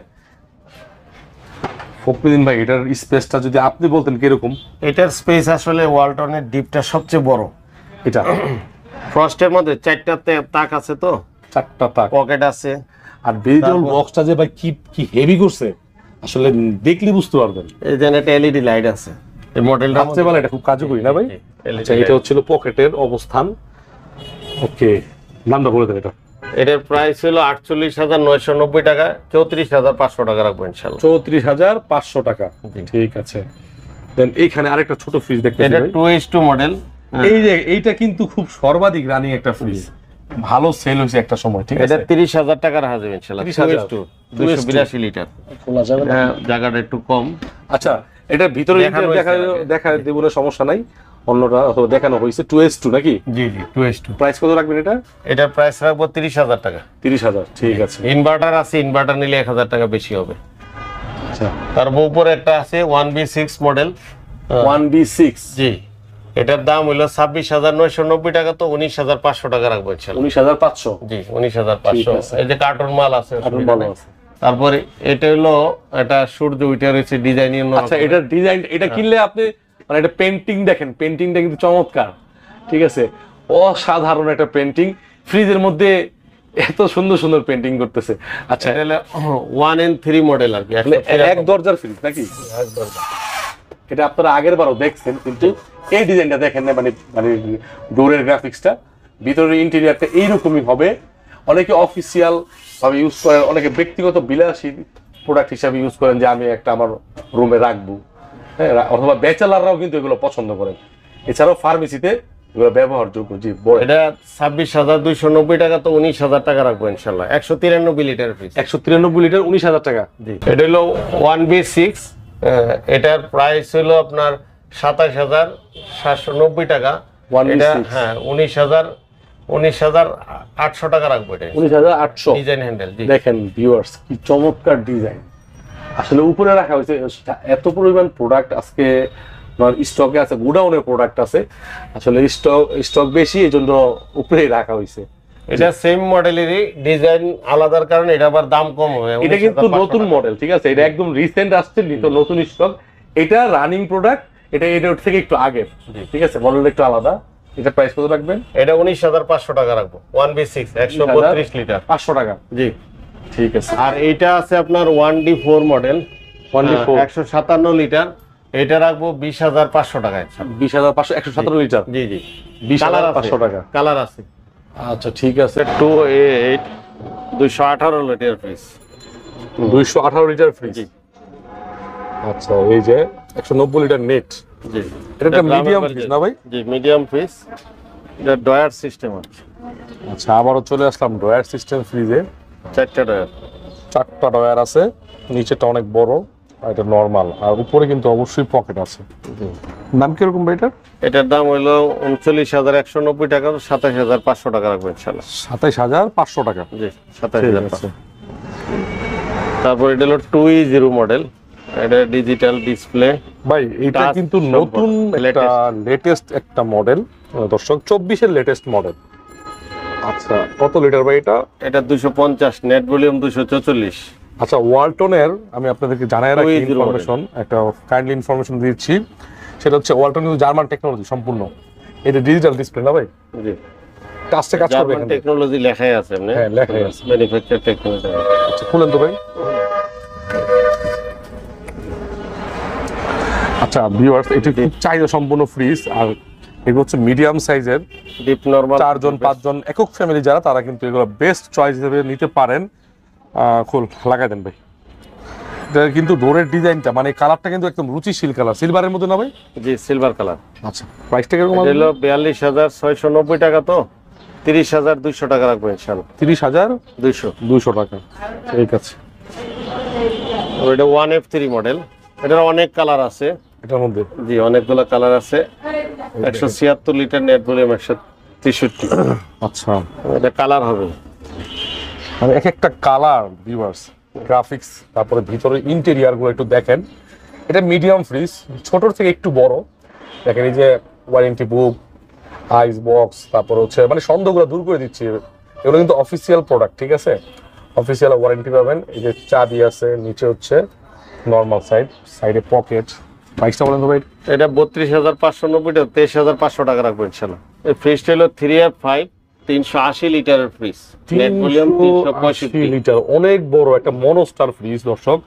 ফকরুদ্দিন ভাই এটার স্পেসটা যদি আপনি বলতেন কিরকম। এটার স্পেস আসলে ওয়ালটনের ডিপটা সবচেয়ে বড়। এটা ফ্রস্টের মধ্যে 4টা তাক আছে, তো 4টা তাক, পকেট আছে। আর ভেজিটেবল বক্সটা যে ভাই কি হেভি করছে, আসলে দেখলে বুঝতে পারবেন। এই যে একটা এলইডি লাইট আছে, এই মডেলটা সবচেয়ে ভালো, এটা খুব কার্যকরী না ভাই। আচ্ছা এটা হচ্ছিল পকেটের অবস্থান। ওকে নামটা বলে দেন। এটার প্রাইস হলো 48,990 টাকা, 34,500 টাকা রাখবো ইনশাআল্লাহ। 34,500 টাকা, ঠিক আছে। দেন এইখানে আরেকটা ছোট ফ্রিজ দেখতে পাচ্ছি, এটা 2H2 মডেল। এই যে এইটা কিন্তু খুব সর্বাধিক রানিং একটা ফ্রিজ, ভালো সেল হয়েছে একটা সময়, ঠিক আছে। এটা 30,000 টাকা রাখা যাবে ইনশাআল্লাহ। 282 লিটার, খোলা যাবে না, জায়গাটা একটু কম। আচ্ছা এটার ভিতরে দেখা দেব না, সমস্যা নাই, অন্যটা দেখানো হয়েছে। 2H2 নাকি? জি 2H2। প্রাইস কত রাখবেন এটা? এটার প্রাইস রাখবো 30,000 টাকা। 30,000, ঠিক আছে। ইনভার্টার আছে, ইনভার্টার নিলে 1,000 টাকা বেশি হবে। আচ্ছা তার উপরে একটা আছে 1B6 মডেল, 1B6, জি। এটার দাম হলো 26,990 টাকা, তো 19,500 টাকা রাখবো ইনশাআল্লাহ। 19,500, জি 19,500। এই যে কার্টুন মাল আছে, আছে। তারপরে এটা হলো এটা সূর্য, ওইটা রয়েছে ডিজাইনিং। আচ্ছা এটা ডিজাইন, এটা কিনলে আপনি মানে এটা পেন্টিং দেখেন, পেন্টিংটা কিন্তু চমৎকার, ঠিক আছে। অসাধারণ একটা পেন্টিং, ফ্রিজের মধ্যে এত সুন্দর পেন্টিং করতেছে। আচ্ছা এটা হলো 1N3 মডেল আর কি, এক দরজার ফ্রিজ নাকি? এক দরজা। এটা আপনারা আগের বারও দেখছেন, কিন্তু এই ডিজাইনটা দেখেন না, মানে ডোরের গ্রাফিক্সটা, ভিতরের ইন্টেরিয়রটা এইরকমই হবে। অনেকে অফিসিয়াল ভাবে ইউজ করেন, অনেকে ব্যক্তিগত বিলাসী প্রোডাক্ট হিসাবে ইউজ করেন, যে আমি একটা আমার রুমে রাখবো, হ্যাঁ, অথবা ব্যাচেলাররাও কিন্তু এগুলো পছন্দ করেন। এছাড়াও ফার্মেসিতে এগুলো ব্যবহারযোগ্য। জি এটা 26,290 টাকা, তো 19,000 টাকা রাখবো ইনশাআল্লাহ। 193 লিটার ফ্রিজ, 193 লিটার, 19,000 টাকা। জি। এটা হলো 1B6, এটার প্রাইস হলো আপনার 27,790 টাকা। এটা হ্যাঁ 19,800 টাকা রাখবো। এটা 19,800 ডিজাইন হ্যান্ডেল। দেখেন ভিউয়ার্স কি চমৎকার ডিজাইন, আসলে উপরে রাখা হয়েছে। এত পরিমাণ প্রোডাক্ট আজকে স্টকে আছে, গোডাউনের প্রোডাক্ট আছে, আসলে স্টক বেশি, এই জন্য উপরেই রাখা হয়েছে। এটা সেম মডেলেরই, ডিজাইন আলাদার কারণে এটা আবার দাম কম হবে। এটা কিন্তু নতুন মডেল, ঠিক আছে, এটা একদম রিসেন্ট আসছে, নতুন স্টক। এটা রানিং প্রোডাক্ট, এটা থেকে একটু আগে, ঠিক আছে, মডেলটা একটু আলাদা। এটা প্রাইস কত রাখবেন? এটা 19,500 টাকা রাখবো। 1B6 132 লিটার 500 টাকা। জি ঠিক আছে। আর এইটা আছে আপনার 1D4 মডেল, 157 লিটার। এটা রাখবো 20,500 টাকায়। 20,500 157 লিটার। জি জি 20,500 টাকা। কালার আছে। আচ্ছা ঠিক আছে। 2A8 218 litre fridge. 218 litre fridge. আচ্ছা এই যে 190 লিটার নেট। জি এটা একটা মিডিয়াম ফ্রিজ না ভাই? জি মিডিয়াম ফ্রিজ। এটা ডয়ার সিস্টেম আছে। আচ্ছা আবারও চলে আসলাম ডয়ার সিস্টেম ফ্রিজে। 4টা ডয়ার, 4টা ডয়ার আছে, নিচেটা অনেক বড় আর এটা নরমাল, আর উপরে কিন্তু অবশ্যই পকেট আছে। দাম কিরকম ভাই এটার? এটার দাম হলো 39,190 টাকা। 27,500 টাকা রাখবেন ইনশাআল্লাহ। 27,500 টাকা। জি 27,500। তারপর এটা হলো 2E0 মডেল। এটা ডিজিটাল ডিসপ্লে। ভাই এটা কিন্তু নতুন একটা লেটেস্ট একটা মডেল দর্শক, 24 এর লেটেস্ট মডেল। আচ্ছা কত লিটার ভাই এটা? এটা 250, নেট ভলিউম 244। আচ্ছা ওয়ালটনের আমি আপনাদেরকে জানাই রাখি ইনফরমেশন, একটা কাইন্ডলি ইনফরমেশন দিচ্ছি, সেটা হচ্ছে ওয়ালটন কিন্তু জার্মান টেকনোলজি সম্পূর্ণ। এটা ডিজিটাল ডিসপ্লে না ভাই? জি কাজটা কাজ করবে, জার্মান টেকনোলজি লেখাই আছে এমনি। হ্যাঁ লেখাই আছে, ম্যানুফ্যাকচার টেকনোলজি। আচ্ছা খুলেন তো ভাই। আচ্ছা ভিউয়ার্স, এটা খুব চাহিদা সম্পন্ন ফ্রিজ, আর এগুলো হচ্ছে মিডিয়াম সাইজের, ডিপ নরমাল 4 জন 5 জন একক ফ্যামিলি যারা, তারা কিন্তু এগুলো বেস্ট চয়েস হিসেবে নিতে পারেন। খুল লাগাই দেন ভাই। এটা কিন্তু ডোরের ডিজাইনটা মানে কালারটা কিন্তু একদম রুচিশীল কালার, সিলভারের মধ্যে না ভাই? জি সিলভার কালার। আচ্ছা প্রাইসটা কিরকম? এটা হলো 42,690 টাকা। তো 30,200 টাকা রাখবো ইনশাআল্লাহ। 30,200 টাকা। ঠিক আছে। এটা 1F3 মডেল। এটার অনেক কালার আছে এটার মধ্যে। জি অনেকগুলো কালার আছে। 176 লিটার নেট ভলিউম 163। আচ্ছা এটা কালার হবে, মানে এক একটা কালার ভিউয়ার্স, গ্রাফিক্স, তারপরে ভিতরে ইন্টেরিয়ার গুলো একটু দেখেন। এটা মিডিয়াম ফ্রিজ, ছোটর থেকে একটু বড়। দেখেন এই যে ওয়ারেন্টি বুক, আইস বক্স, তারপর হচ্ছে মানে সন্দেহগুলো দূর করে দিচ্ছি। এগুলো কিন্তু অফিসিয়াল প্রোডাক্ট, ঠিক আছে, অফিসিয়াল ওয়ারেন্টি পাবেন। এই যে চাবি আছে, নিচে হচ্ছে নর্মাল সাইডে পকেট। প্রাইসটা বলেন তো ভাই? এটা 32,590 টাকা। 23,500 টাকা রাখবো ইনশাআল্লাহ। এই ফ্রিজটা হলো 3F5 380 লিটারের ফ্রিজ, নেট ভলিউম 365 লিটার। অনেক বড় একটা মনোস্টার ফ্রিজ দর্শক,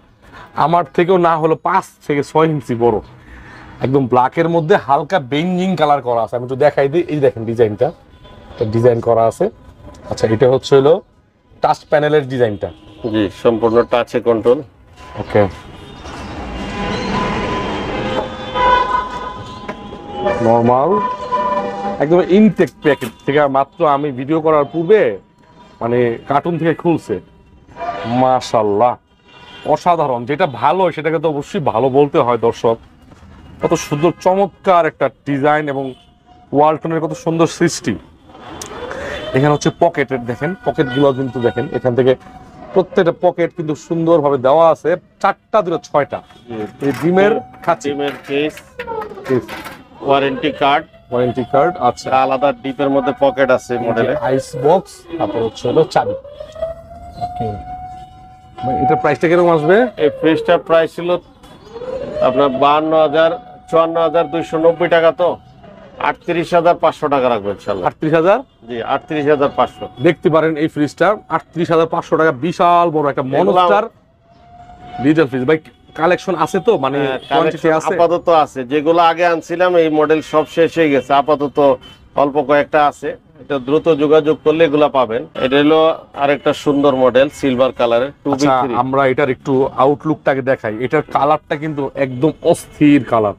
আমার থেকেও না হলো 5 থেকে 6 ইঞ্চি বড়, একদম ব্ল্যাকের মধ্যে হালকা বেঞ্জিং কালার করা আছে। আমি একটু দেখাই দিই, এই দেখেন ডিজাইনটা, ডিজাইন করা আছে। আচ্ছা এটা হচ্ছে হলো টাচ প্যানেলের ডিজাইনটা। জি সম্পূর্ণ টাচে কন্ট্রোল। ওকে নরমাল একদম ইনটেক প্যাকেট থেকে মাত্র আমি ভিডিও করার পূর্বে মানে কার্টুন থেকে খুলছে। মাশাআল্লাহ অসাধারণ, যেটা ভালো সেটাকে তো অবশ্যই ভালো বলতে হয় দর্শক। কত সুন্দর চমৎকার একটা ডিজাইন এবং ওয়ালটনের কত সুন্দর সৃষ্টি। এখানে হচ্ছে পকেটের দেখেন, পকেটগুলো কিন্তু দেখেন এখান থেকে প্রত্যেকটা পকেট কিন্তু সুন্দরভাবে দেওয়া আছে। 4টা দিল 6টা। এই ডিমের খাঁচি, ডিমের কেস, ওয়ারেন্টি কার্ড। আচ্ছা আলাদা ডিপের মধ্যে পকেট আছে মডেলে, আইস বক্স, তারপর হচ্ছে হলো চাবি। ওকে এটা প্রাইসটা কিরকম আসবে? এই ফ্রিজটার প্রাইস ছিল আপনার 54,290 টাকা। তো 38,500 টাকা রাখবেন ইনশাআল্লাহ। 38,000? জি 38,500। দেখতে পারেন এই ফ্রিজটা 38,500 টাকা, বিশাল বড় একটা মনস্টার ডিজিটাল ফ্রিজ। ভাই কালেকশন আছে তো, মানে কোয়ান্টিটি আছে? আপাতত আছে, যেগুলো আগে আনছিলাম এই মডেল সব শেষ হয়ে গেছে, আপাতত অল্প কয়েকটা আছে। এটা দ্রুত যোগাযোগ করলে এগুলা পাবেন। এটা হলো আরেকটা সুন্দর মডেল সিলভার কালারের 2B3। আমরা এটার একটু আউটলুকটাকে দেখাই। এটার কালারটা কিন্তু একদম অস্থির কালার,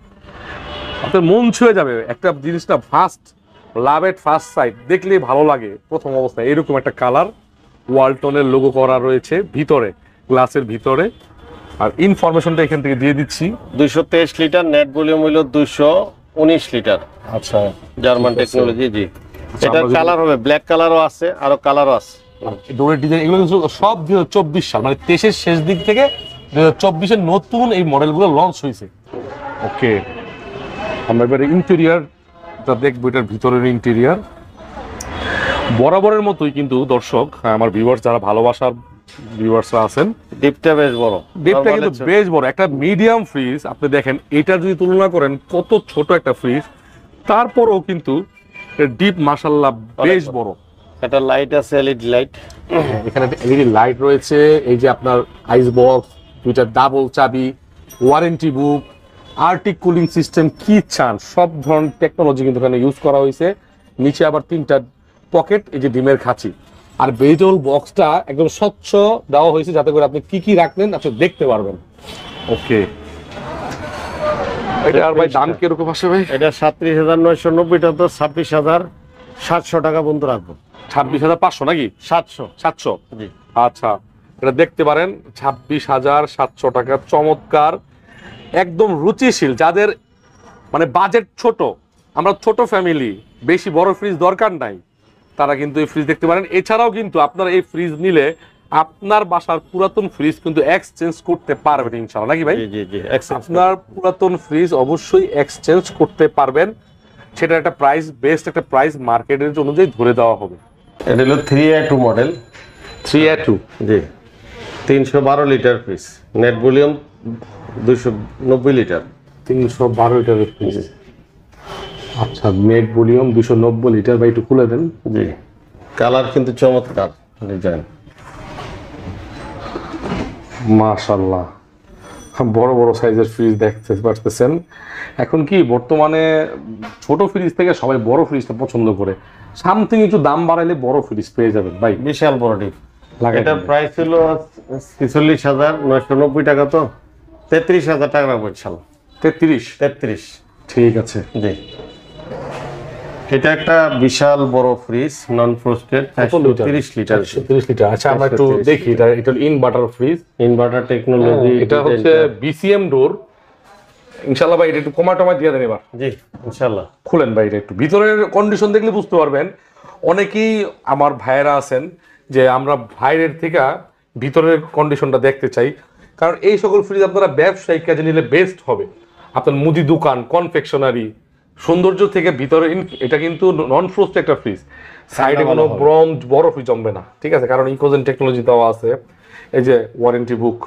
আপনার মন ছুঁয়ে যাবে। একটা জিনিসটা first love at first sight, দেখলেই ভালো লাগে প্রথম অবস্থায়। এরকম একটা কালার, ওয়ালটনের লোগো করা রয়েছে ভিতরে, গ্লাসের ভিতরে। আর ইনফরমেশনটা এখান থেকে দিয়ে দিচ্ছি। 223 লিটার, নেট ভলিউম হলো 219 লিটার। আচ্ছা, জার্মান টেকনোলজি। জি, এটা কালার হবে, ব্ল্যাক কালারও আছে, আরো কালারও আছে। ডোরের ডিজাইন এগুলো কিন্তু সব 2024 সাল, মানে 23-এর শেষ দিক থেকে 2024-এর নতুন এই মডেলগুলো লঞ্চ হয়েছে। ওকে, আমরা এবারে ইন্টেরিয়ারটা দেখবো, এটার ভিতরের ইন্টেরিয়ার বরাবরের মতোই কিন্তু দর্শক, আমার ভিউয়ার্স যারা ভালোবাসার ভিউয়ার্সরা আছেন, ডিপটা বেশ বড়, ডিপটা কিন্তু বেশ বড়। একটা মিডিয়াম ফ্রিজ আপনি দেখেন, এটা যদি তুলনা করেন কত ছোট একটা ফ্রিজ, তারপরেও কিন্তু ডিপ মাশাআল্লাহ বেশ বড়। এটা লাইট আছে, এলইডি লাইট, এখানে এলইডি লাইট রয়েছে। এই যে আপনার আইস বক্স, দুইটা ডাবল চাবি, ওয়ারেন্টি বুক, আর্টিক কুলিং সিস্টেম, কি চান সব ধরনের টেকনোলজি কিন্তু এখানে ইউজ করা হয়েছে। নিচে আবার 3টা পকেট, এই যে ডিমের খাঁচি, আর ভেজিটেবল বক্সটা একদম স্বচ্ছ দেওয়া হয়েছে যাতে করে আপনি কি কি রাখলেন আপনি দেখতে পারবেন। ওকে, এটা আর ভাই দাম কিরকম আসে ভাই? এটা 37,990 টাকা, তো 26,700 টাকা বন্ধু রাখবো। 26,500 নাকি? 700। জি, আচ্ছা, এটা দেখতে পারেন 26,700 টাকা। চমৎকার, একদম রুচিশীল। যাদের মানে বাজেট ছোট, আমরা ছোট ফ্যামিলি, বেশি বড় ফ্রিজ দরকার নাই, তারা কিন্তু এই ফ্রিজ দেখতে পারেন। এছাড়াও কিন্তু আপনারা এই ফ্রিজ নিলে আপনার বাসার পুরাতন ফ্রিজ কিন্তু এক্সচেঞ্জ করতে পারবেন ইনশাআল্লাহ, নাকি ভাই? জি জি, আপনার পুরাতন ফ্রিজ অবশ্যই এক্সচেঞ্জ করতে পারবেন। সেটা একটা প্রাইস, বেস্ট একটা প্রাইস মার্কেটের অনুযায়ী ধরে দেওয়া হবে। এটা হলো 3A2 মডেল। 3A2, জি, 312 litre fridge, net volume 290 litre. 312 লিটারের ফ্রিজ। আচ্ছা, নেট ভলিউম 290 লিটার। ভাই একটু খুলে দেন। জি, কালার কিন্তু চমৎকার ডিজাইন, মাশাআল্লাহ। বড় বড় সাইজের ফ্রিজ দেখতে পারতেছেন। এখন কি বর্তমানে ছোট ফ্রিজ থেকে সবাই বড় ফ্রিজটা পছন্দ করে, সামথিং একটু দাম বাড়াইলে বড় ফ্রিজ পেয়ে যাবেন ভাই। বিশাল বড় ডিপ। এটার প্রাইস ছিল 46,990 টাকা, তো 33,000 টাকা রাখবো ইনশাআল্লাহ। 33। ঠিক আছে। জি, এটা একটা বিশাল বড় ফ্রিজ, নন ফ্রস্টেড, 30 লিটার। 30 লিটার। আচ্ছা, আমরা একটু দেখি। এটা ইনভার্টার ফ্রিজ, ইনভার্টার টেকনোলজি। এটা হচ্ছে বিসিএম ডোর। ইনশাআল্লাহ ভাই এটা একটু কমা দিয়ে দেন এবার। জি, ইনশাআল্লাহ। খুলেন ভাই, এটা একটু ভিতরের কন্ডিশন দেখলে বুঝতে পারবেন। অনেকেই আমার ভাইয়েরা আছেন যে আমরা বাইরের থেকে ভিতরের কন্ডিশনটা দেখতে চাই, কারণ এই সকল ফ্রিজ আপনারা ব্যবসায়িক কাজে নিলে বেস্ট হবে। আপনার মুদি দোকান, কনফেকশনারি, সৌন্দর্য থেকে ভিতরে এটা কিন্তু নন ফ্রোস্ট একটা ফ্রিজ, সাইডে কোনো বরফ জমবে না, ঠিক আছে, কারণ ইকোজেন টেকনোলজি দেওয়া আছে। এই যে ওয়ারেন্টি বুক।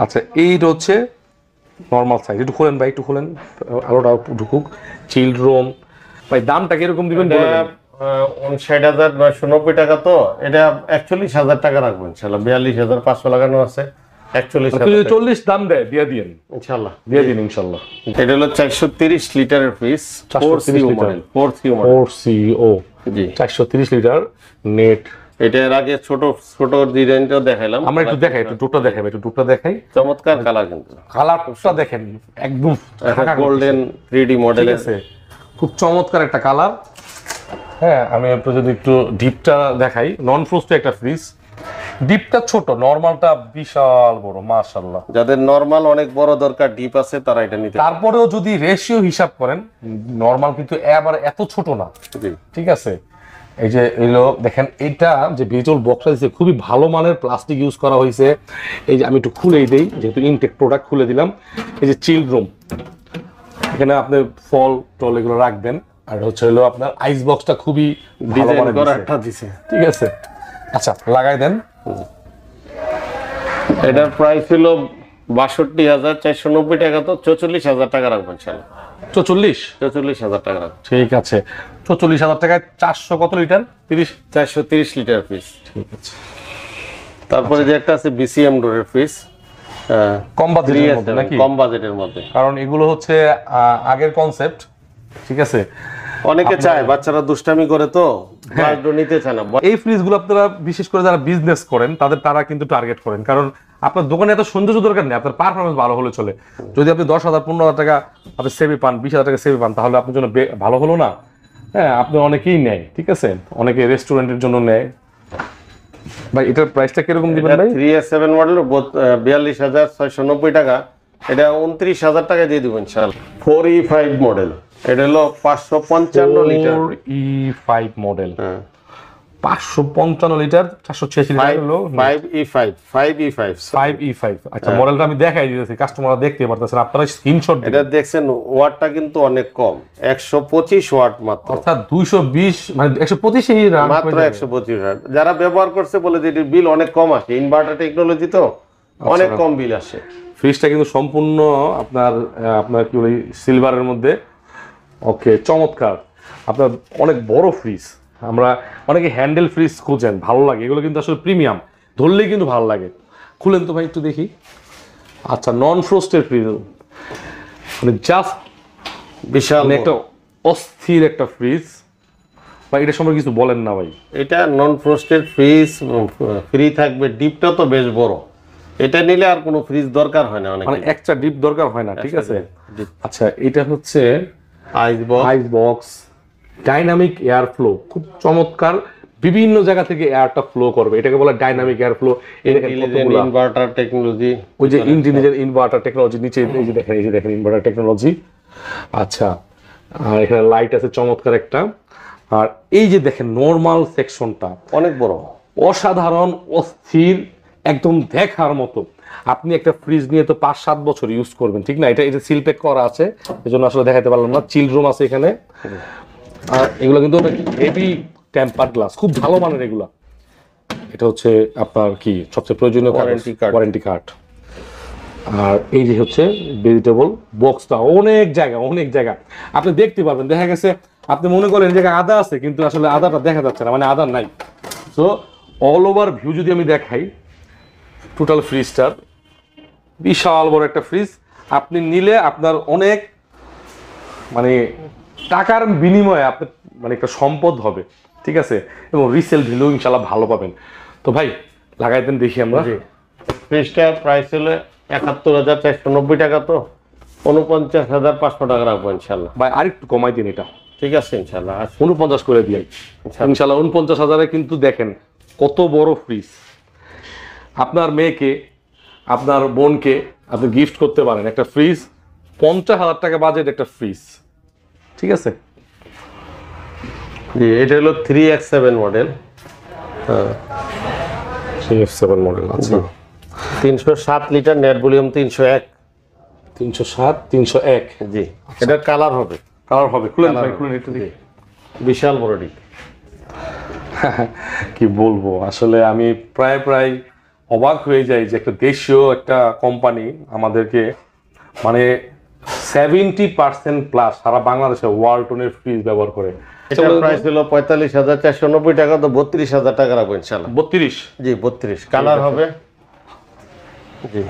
আচ্ছা, এইটা হচ্ছে নর্মাল সাইজ। একটু খোলেন ভাই, একটু খোলেন, আলোটা ঢুকুক। Child room. ভাই দামটা কিরকম দিবেন? 59,990 টাকা, তো এটা 41,000 টাকা রাখবো ইনশাআল্লাহ। 42,500 লাগানো আছে, 41,000। 40 দাম দেয় দিয়ে দিন ইনশাআল্লাহ, দিয়ে দিন ইনশাআল্লাহ। এটা হলো 430 লিটারের ফ্রিজ, 4CO মডেল। 4CO। জি, 430 লিটার নেট। এটার আগে ছোট ছোট ডিজাইনটাও দেখাইলাম, আমরা একটু দেখাই, একটু দুটো দেখাই। চমৎকার কালার, কিন্তু কালারটা দেখেন, একদম গোল্ডেন 3D মডেল আছে, খুব চমৎকার একটা কালার। হ্যাঁ, আমি আপনাদের যদি একটু ডিপটা দেখাই। নন ফ্রোস্ট একটা ফ্রিজ, ডিপটা ছোট, নরমালটা বিশাল বড়। মাশাআল্লাহ, যাদের নরমাল অনেক বড় দরকার, ডিপ আছে, তারা এটা নিতে। তারপরেও যদি রেশিও হিসাব করেন, নরমাল কিন্তু আবার এত ছোট না। ঠিক আছে, এই যে এলো দেখেন, এটা যে ভেজিটেবল বক্সটা দিচ্ছে খুবই ভালো মানের প্লাস্টিক ইউজ করা হয়েছে। এই যে আমি একটু খুলেই দেই, যেহেতু ইনটেক প্রোডাক্ট খুলে দিলাম। এই যে চিল্ড রুম, এখানে আপনি ফল টল এগুলো রাখবেন। আর হচ্ছে হলো আপনার আইস বক্সটা খুবই ডিজাইন করা একটা দিছে, ঠিক আছে। আচ্ছা, লাগাই দেন। এটার প্রাইস ছিল 62,490 টাকা, তো 44,000 টাকা রাখবেন ইনশাআল্লাহ। 44,000 টাকা রাখবেন। ঠিক আছে, 44,000 টাকায় 400 কত লিটার? 430 litre fridge. ঠিক আছে। তারপরে যে একটা আছে বিসিএম ডোরের ফ্রিজ, কম বাজেটের মধ্যে নাকি? কম বাজেটের মধ্যে, কারণ এগুলো হচ্ছে আগের কনসেপ্ট, ঠিক আছে। অনেকে চায়, বাচ্চারা দুষ্টামি করে, তো নিতে চায় না। এই ফ্রিজগুলো আপনারা বিশেষ করে যারা বিজনেস করেন তারা কিন্তু টার্গেট করেন, কারণ আপনার দোকানে এত সৌন্দর্য দরকার নেই, আপনার পারফরমেন্স ভালো হলে চলে। যদি আপনি 10,000 15,000 টাকা আপনি সেভে পান, 20,000 টাকা সেভে পান, তাহলে আপনার জন্য ভালো হলো না? হ্যাঁ, আপনি অনেকেই নেয়, ঠিক আছে, অনেকে রেস্টুরেন্টের জন্য নেয়। ভাই এটার প্রাইসটা কিরকম দিবেন ভাই? 3S7 মডেল 42,690 টাকা, এটা 29,000 টাকা দিয়ে দিব ইনশাআল্লাহ। 4E5 মডেল, এটা হলো 555 litre. 4E5 model, 555 litre, 486 litre হলো 5E5। আচ্ছা মডেলটা আমি দেখাই দিতেছি, কাস্টমাররা দেখতে পারতেছেন, আপনারা স্ক্রিনশট দিন। এটা দেখছেন ওয়াটটা কিন্তু অনেক কম, 125 ওয়াট মাত্র, অর্থাৎ 220 মানে 125 এই রান মাত্র 125 ওয়াট। যারা ব্যবহার করছে বলে যে এর বিল অনেক কম আসে, ইনভার্টার টেকনোলজি তো অনেক কম বিল আসে। ফ্রিজটা কিন্তু সম্পূর্ণ আপনার কি বলি সিলভারের মধ্যে, ওকে চমৎকার। আপনার অনেক বড় ফ্রিজ, আমরা অনেকে হ্যান্ডেল ফ্রিজ খুঁজেন, ভালো লাগে, এগুলো কিন্তু আসলে প্রিমিয়াম, ধরলেই কিন্তু ভালো লাগে। খুলেন তো ভাই একটু দেখি। আচ্ছা নন ফ্রোস্টের ফ্রিজ, মানে জাস্ট বিশাল একটা অস্থির একটা ফ্রিজ ভাই। এটা সম্পর্কে কিছু বলেন না ভাই। এটা নন ফ্রোস্টেড ফ্রিজ, ফ্রি থাকবে, ডিপটা তো বেশ বড়, এটা নিলে আর কোনো ফ্রিজ দরকার হয় না, অনেক মানে একটা ডিপ দরকার হয় না, ঠিক আছে। আচ্ছা এটা হচ্ছে ice box, dynamic air flow, খুব চমৎকার, বিভিন্ন জায়গা থেকে এয়ারটা ফ্লো করবে, এটাকে বলে dynamic air flow. Inverter technology, ওই যে ইন্টেলিজেন্ট ইনভার্টার টেকনোলজি নিচে এই যে দেখেন ইনভার্টার টেকনোলজি। আচ্ছা আর এখানে লাইট আছে চমৎকার একটা। আর এই যে দেখেন নরমাল সেকশনটা অনেক বড়, অসাধারণ, অস্থির, একদম দেখার মতো। আপনি একটা ফ্রিজ নিয়ে তো 5-7 বছর ইউজ করবেন, ঠিক না। এটা সিল প্যাক করা আছে, এজন্য আসলে দেখাতে পারলাম না। চিল রুম আছে এখানে, আর এগুলো কিন্তু হেভি টেম্পার গ্লাস, খুব ভালো মানের এগুলা। এটা হচ্ছে আপনার কি সবচেয়ে প্রয়োজনীয় ওয়ারেন্টি কার্ড। আর এই যে হচ্ছে ভেজিটেবল বক্সটা, অনেক জায়গা আপনি দেখতে পারবেন। দেখা গেছে আপনি মনে করেন এই জায়গায় আদা আছে, কিন্তু আসলে আদাটা দেখা যাচ্ছে না, মানে আদা নাই। সো অল ওভার ভিউ যদি আমি দেখাই টোটাল ফ্রিজটার, বিশাল বড় একটা ফ্রিজ। আপনি নিলে আপনার অনেক মানে টাকার বিনিময়ে আপনার মানে একটা সম্পদ হবে, ঠিক আছে, এবং রিসেল ভ্যালু ইনশাল্লাহ ভালো পাবেন। তো ভাই লাগাই দেন দেখি আমরা। ফ্রিজটার প্রাইস হলো 71,490 টাকা, তো 49,500 টাকা রাখবো ইনশাল্লাহ। ভাই আরেকটু কমাই দিন এটা, ঠিক আছে ইনশাল্লাহ, 49 করে দিয়ে ইনশাল্লাহ। 49,000-এ কিন্তু দেখেন কত বড় ফ্রিজ। আপনার মেয়েকে, আপনার বোনকে আপনি গিফট করতে পারেন একটা ফ্রিজ, 50,000 টাকা বাজেট একটা ফ্রিজ, ঠিক আছে। জি এটা হলো 3X7 মডেল, 3X7 মডেল। আচ্ছা 307 লিটার, নেট ভলিউম 301। 301। জি এটা কালার হবে, খুলেন ভাই, খুলেন একটু দেখি। বিশাল বড় ডিপ। কি বলবো, আসলে আমি প্রায় অবাক হয়ে যাই যে একটা দেশীয় একটা কোম্পানি আমাদেরকে মানে 70% প্লাস সারা বাংলাদেশে ওয়ালটনের ফ্রিজ ব্যবহার করে। এটার প্রাইস হলো 45,490 টাকা, তো 32,000 টাকা রাখবো ইনশাআল্লাহ। 32? জি 32 কালার হবে। জি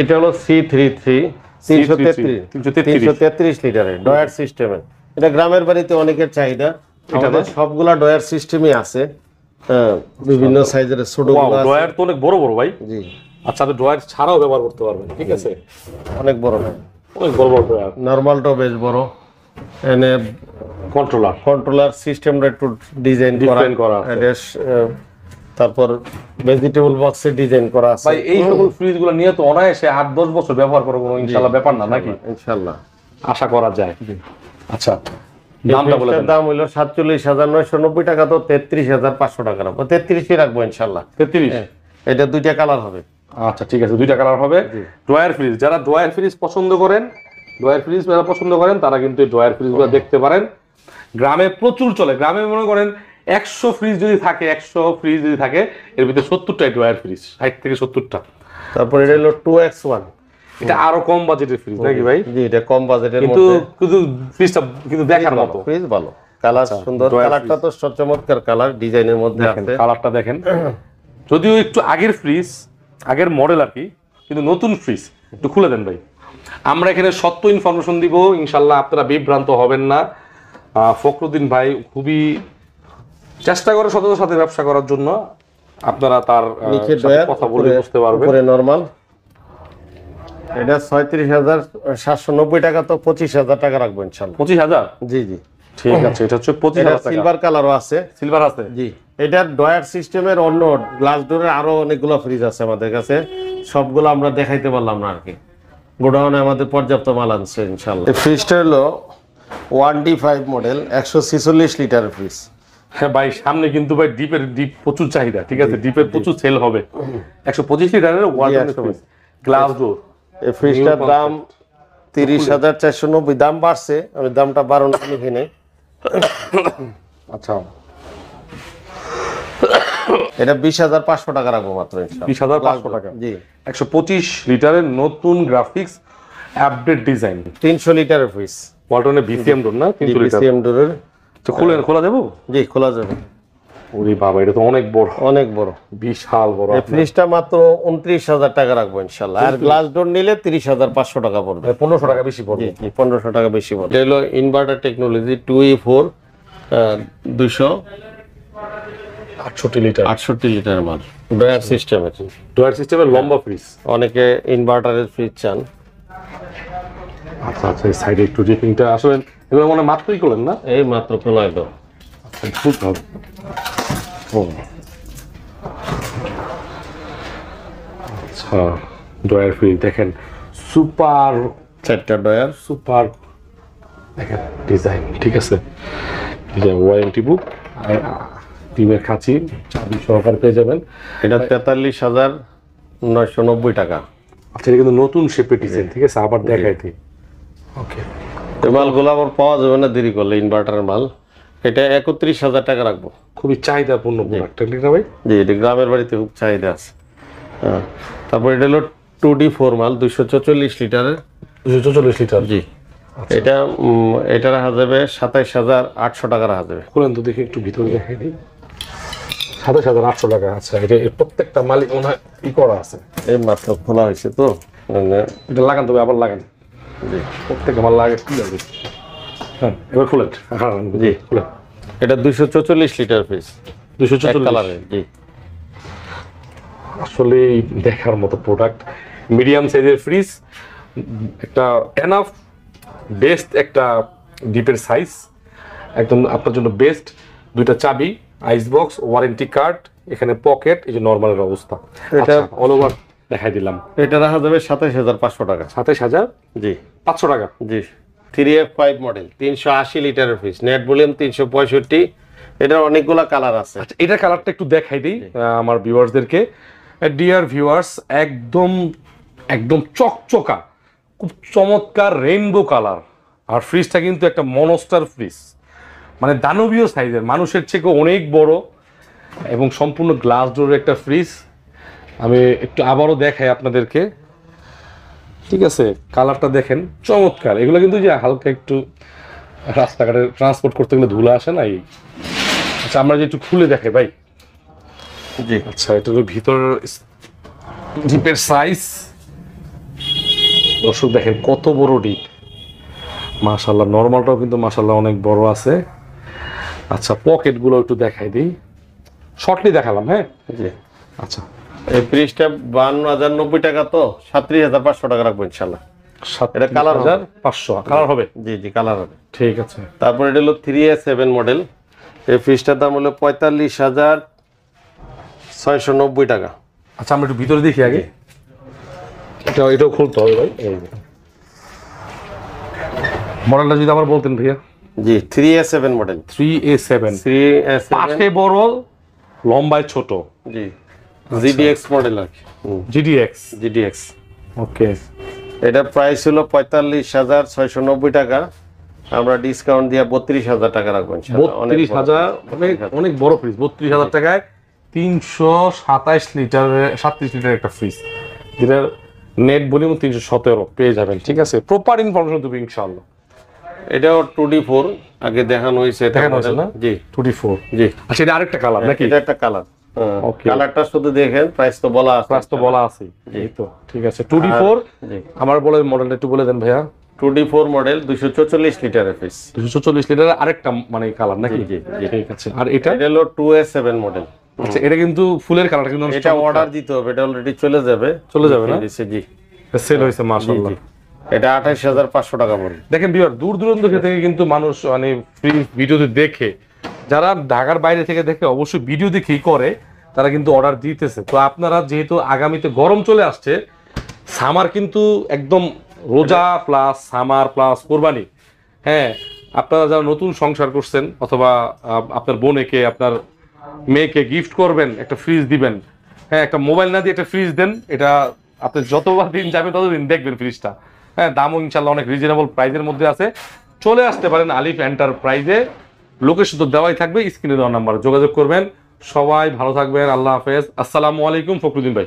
এটা হলো C33 333 লিটারের ডয়ার সিস্টেমের। এটা গ্রামের বাড়িতে অনেকের চাহিদা, আমাদের সবগুলা ডয়ার সিস্টেমই আছে, বিভিন্ন সাইজের ছোটগুলো আছে। ডয়ার তো অনেক বড় ভাই। জি আচ্ছা আপনি ডয়ার ছাড়াও ব্যবহার করতে পারবেন, ঠিক আছে। অনেক বড় না, অনেক বড় ডয়ার। নরমালটাও বেশ বড়। এনে কন্ট্রোলার সিস্টেমটা একটু ডিজাইন করা আছে, তারপর ভেজিটেবল বক্সে ডিজাইন করা আছে। ভাই এই সকল ফ্রিজগুলো নিয়ে তো অনায়াসে 8-10 বছর ব্যবহার করার কোনো ইনশাআল্লাহ ব্যাপার না, নাকি? ইনশাআল্লাহ আশা আশা করা যায়। আচ্ছা দামটা বলে দেন। দাম হলো 47,990 টাকা, তো 33,500 টাকা রাখবো। 33 রাখবো ইনশাআল্লাহ। 33? এটা দুইটা কালার হবে। আচ্ছা ঠিক আছে, দুইটা কালার হবে। ড্রয়ার ফ্রিজ, যারা ড্রয়ার ফ্রিজ পছন্দ করেন তারা কিন্তু এই ড্রয়ার ফ্রিজগুলো দেখতে পারেন। গ্রামে প্রচুর চলে, গ্রামে মনে করেন 100 ফ্রিজ যদি থাকে এর ভিতরে 70টাই ড্রয়ার ফ্রিজ, 60 থেকে 70টা। তারপর এটা হলো 2X1, এটা আরো কম বাজেটের ফ্রিজ নাকি ভাই? জি এটা কম বাজেটের কিন্তু মধ্যে, ফ্রিজটা কিন্তু দেখার মতো, ফ্রিজ ভালো, কালার সুন্দর, কালারটা তো চমৎকার কালার, ডিজাইনের মধ্যে আছে, কালারটা দেখেন। যদিও একটু আগের ফ্রিজ, আগের মডেল আর কি, কিন্তু নতুন ফ্রিজ। একটু খুলে দেন ভাই, আমরা এখানে সত্য ইনফরমেশন দিব, ইনশাল্লাহ আপনারা বিভ্রান্ত হবেন না। ফখরুদ্দিন ভাই খুবই চেষ্টা করে সততার সাথে ব্যবসা করার জন্য, আপনারা তার কথা বলে বুঝতে পারবেন। উপরে নরমাল, এটা 36,790 টাকা, তো 25,000 টাকা রাখবো ইনশাআল্লাহ। 25,000? জি জি ঠিক আছে, এটা হচ্ছে 25,000 টাকা। সিলভার কালারও আছে। সিলভার আছে? জি এটা ডয়ার সিস্টেমের অন্য গ্লাস ডোরের আরো অনেকগুলো ফ্রিজ আছে আমাদের কাছে, সবগুলো আমরা দেখাইতে পারলাম না আর কি, গোডাউনে আমাদের পর্যাপ্ত মাল আনছে ইনশাআল্লাহ। এই ফ্রিজটা হলো 1D5 মডেল 146 লিটারের ফ্রিজ। হ্যাঁ ভাই, সামনে কিন্তু ভাই ডিপ প্রচুর চাহিদা, ঠিক আছে, ডিপের প্রচুর সেল হবে। 125 লিটারের ওয়ালটন ফ্রিজ, গ্লাস ডোর। এই ফ্রিজটার দাম 30,490, দাম বাড়ছে, আমি দামটা বাড়ানো লিখি নাই। আচ্ছা, এটা 20,500 টাকা রাখবো মাত্র ইনশাআল্লাহ। 20,500 টাকা। জি, 125 লিটারের নতুন গ্রাফিক্স আপডেট ডিজাইন, 300 লিটারের ফ্রিজ, ওয়ালটনের ভিসিএম ডোর না, 300 লিটার ভিসিএম ডোরের। তো খোলা দেবো? জি, খোলা যাবে। ওরে বাবা, এটা তো অনেক বড়, অনেক বড়, বিশাল বড়। এই ফ্রিজটা মাত্র 29,000 টাকা রাখবো ইনশাআল্লাহ। আর গ্লাস ডোর নিলে 30,500 টাকা পড়বে, 1500 টাকা বেশি পড়বে। জি, 1500 টাকা বেশি পড়বে। এটা হলো inverter technology 2E4 68 litre, 268 litre মাল, ডয়ার সিস্টেমের। ডয়ার সিস্টেমের লম্বা ফ্রিজ। অনেকে ইনভার্টারের ফ্রিজ চান। আচ্ছা আচ্ছা, এই সাইডে একটু রিপিংটা আসলে এগুলো মনে হয় মাত্রই করলেন না? এই মাত্র খোলা হলো। আচ্ছা, ডয়ার ফ্রিজ দেখেন, সুপার 4টা ডয়ার, সুপার দেখেন ডিজাইন, ঠিক আছে, ডিজাইন, ওয়ারেন্টি বুক আর টিমের খাঁচি চাবি সহকারে পেয়ে যাবেন। এটা 43,990 টাকা। আচ্ছা, এটা কিন্তু নতুন শেপের ডিজাইন, ঠিক আছে, আবার দেখাই দিই। ওকে, এই মালগুলো আবার পাওয়া যাবে না দেরি করলে, ইনভার্টারের মাল। এটা 31,000 টাকা রাখবো। খুবই চাহিদাপূর্ণ প্রোডাক্ট, ঠিক না ভাই? জি, এটা গ্রামের বাড়িতে খুব চাহিদা আছে। হ্যাঁ, তারপর এটা হলো 2D4 মাল 244 লিটারের। 244 লিটার, জি। এটা এটা রাখা যাবে 27,800 টাকা রাখা যাবে। খুলেন তো দেখি, একটু ভিতরে দেখাই দিই। 27,800 টাকা। আচ্ছা, এটা এর প্রত্যেকটা মালিক মনে হয় ই করা আছে, এই মাত্র খোলা হয়েছে তো, মানে এটা লাগান, তবে আবার লাগান। জি, প্রত্যেকটা মাল লাগে, কি লাগে। হ্যাঁ, এবার খুলেন। জি, খুলেন। এটা 244 লিটার ফ্রিজ, 244 কালারের। জি, আসলে দেখার মতো প্রোডাক্ট, মিডিয়াম সাইজের ফ্রিজ, একটা এনাফ বেস্ট একটা ডিপের সাইজ, একদম আপনার জন্য বেস্ট। দুইটা চাবি, আইস বক্স, ওয়ারেন্টি কার্ড, এখানে পকেট, এই যে নরমালের অবস্থা। এটা অল ওভার দেখাই দিলাম। এটা রাখা যাবে 27,500 টাকা। 27,500 জি, 500 টাকা। জি, 3F5 মডেল 380 লিটারের ফ্রিজ, নেট ভলিউম 365। এটার অনেকগুলা কালার আছে। আচ্ছা, এটার কালারটা একটু দেখাই দিই আমার ভিউয়ার্সদেরকে। ডিয়ার ভিউয়ার্স, একদম একদম চকচকা, খুব চমৎকার রেইনবো কালার। আর ফ্রিজটা কিন্তু একটা মনস্টার ফ্রিজ, মানে দানবীয় সাইজের, মানুষের থেকে অনেক বড় এবং সম্পূর্ণ গ্লাস ডোরের একটা ফ্রিজ। আমি একটু আবারও দেখাই আপনাদেরকে, ঠিক আছে, কালারটা দেখেন, চমৎকার। এগুলো কিন্তু যে হালকা একটু রাস্তাঘাটে ট্রান্সপোর্ট করতে গেলে ধুলা আসে না এই। আচ্ছা, আমরা যে একটু খুলে দেখাই ভাই। জি, আচ্ছা, এটা হলো ভিতর ডিপের সাইজ। দর্শক দেখেন কত বড় ডিপ, মাশাআল্লাহ। নরমালটাও কিন্তু মাশাআল্লাহ অনেক বড় আছে। আচ্ছা, পকেট গুলো একটু দেখাই দিই, শর্টলি দেখালাম। হ্যাঁ, জি। আচ্ছা, এই ফ্রিজটা 52,090 টাকা, তো 37,500 টাকা রাখবো ইনশাআল্লাহ। এটা কালার 500 কালার হবে। জি, জি, কালার হবে। ঠিক আছে। তারপর এটা হলো 3A7 মডেল। এই ফ্রিজটার দাম হলো 45,690 টাকা। আচ্ছা, আমরা একটু ভিতরে দেখি আগে। এটাও খুলতে হবে ভাই। মডেলটা যদি আবার বলতেন ভাইয়া। জি, 3A7 মডেল। 3A7 পাশে বড়, লম্বায় ছোট। জি, GDX মডেল আর কি। GDX। ওকে, এটা প্রাইস হলো 45,690 টাকা। আমরা ডিসকাউন্ট দিয়ে 32,000 টাকা রাখবো ইনশাআল্লাহ। 32,000, অনেক বড় ফ্রিজ। 32,000 টাকায় 327 লিটারের 37 লিটারের একটা ফ্রিজ, যেটার নেট ভলিউম 317 পেয়ে যাবেন। ঠিক আছে, প্রপার ইনফরমেশন দেবো ইনশাআল্লাহ। এটাও 2D4 আগে দেখানো হয়েছে না? জি, 2D4। জি। আচ্ছা, এটা আরেকটা কালার নাকি? এটা একটা কালার। ওকে, কালারটা শুধু দেখেন, প্রাইস তো বলা আছে। প্রাইস তো বলা আছে। এই তো ঠিক আছে, 2D4। জি, আমার বলে মডেলটা একটু বলে দেন ভাইয়া। 2D4 মডেল 244 লিটারের ফ্রিজ। 244 লিটারের আরেকটা মানে কালার নাকি? জি, জি। ঠিক আছে। আর এটা হলো 2A7 মডেল। আচ্ছা, এটা কিন্তু ফুলের কালারটা কিন্তু এটা অর্ডার দিতে হবে, এটা অলরেডি চলে যাবে না? জি, সেল হয়েছে মাশাআল্লাহ। এটা 28,500 টাকা পড়বে। দেখেন ভিউয়ার, দূর দূরান্ত থেকে কিন্তু মানুষ মানে ফ্রি ভিডিওতে দেখে যারা ঢাকার বাইরে থেকে দেখে অবশ্যই ভিডিও দেখেই করে, তারা কিন্তু অর্ডার দিতেছে। তো আপনারা যেহেতু আগামীতে গরম চলে আসছে, সামার কিন্তু একদম রোজা প্লাস সামার প্লাস কোরবানি, হ্যাঁ, আপনারা যারা নতুন সংসার করছেন অথবা আপনার বোনেকে আপনার মেয়েকে গিফট করবেন, একটা ফ্রিজ দিবেন, হ্যাঁ, একটা মোবাইল না দিয়ে একটা ফ্রিজ দেন, এটা আপনি যতবার দিন যাবেন ততদিন দেখবেন ফ্রিজটা, হ্যাঁ, দামও ইনশাল্লাহ অনেক রিজনেবল প্রাইসের মধ্যে আছে। চলে আসতে পারেন আলিফ এন্টারপ্রাইজে, লোকেশন তো দেওয়াই থাকবে, স্ক্রিনে দেওয়া নাম্বার যোগাযোগ করবেন। সবাই ভালো থাকবেন, আল্লাহ হাফেজ, আসসালামু আলাইকুম। ফখরুদ্দিন ভাই।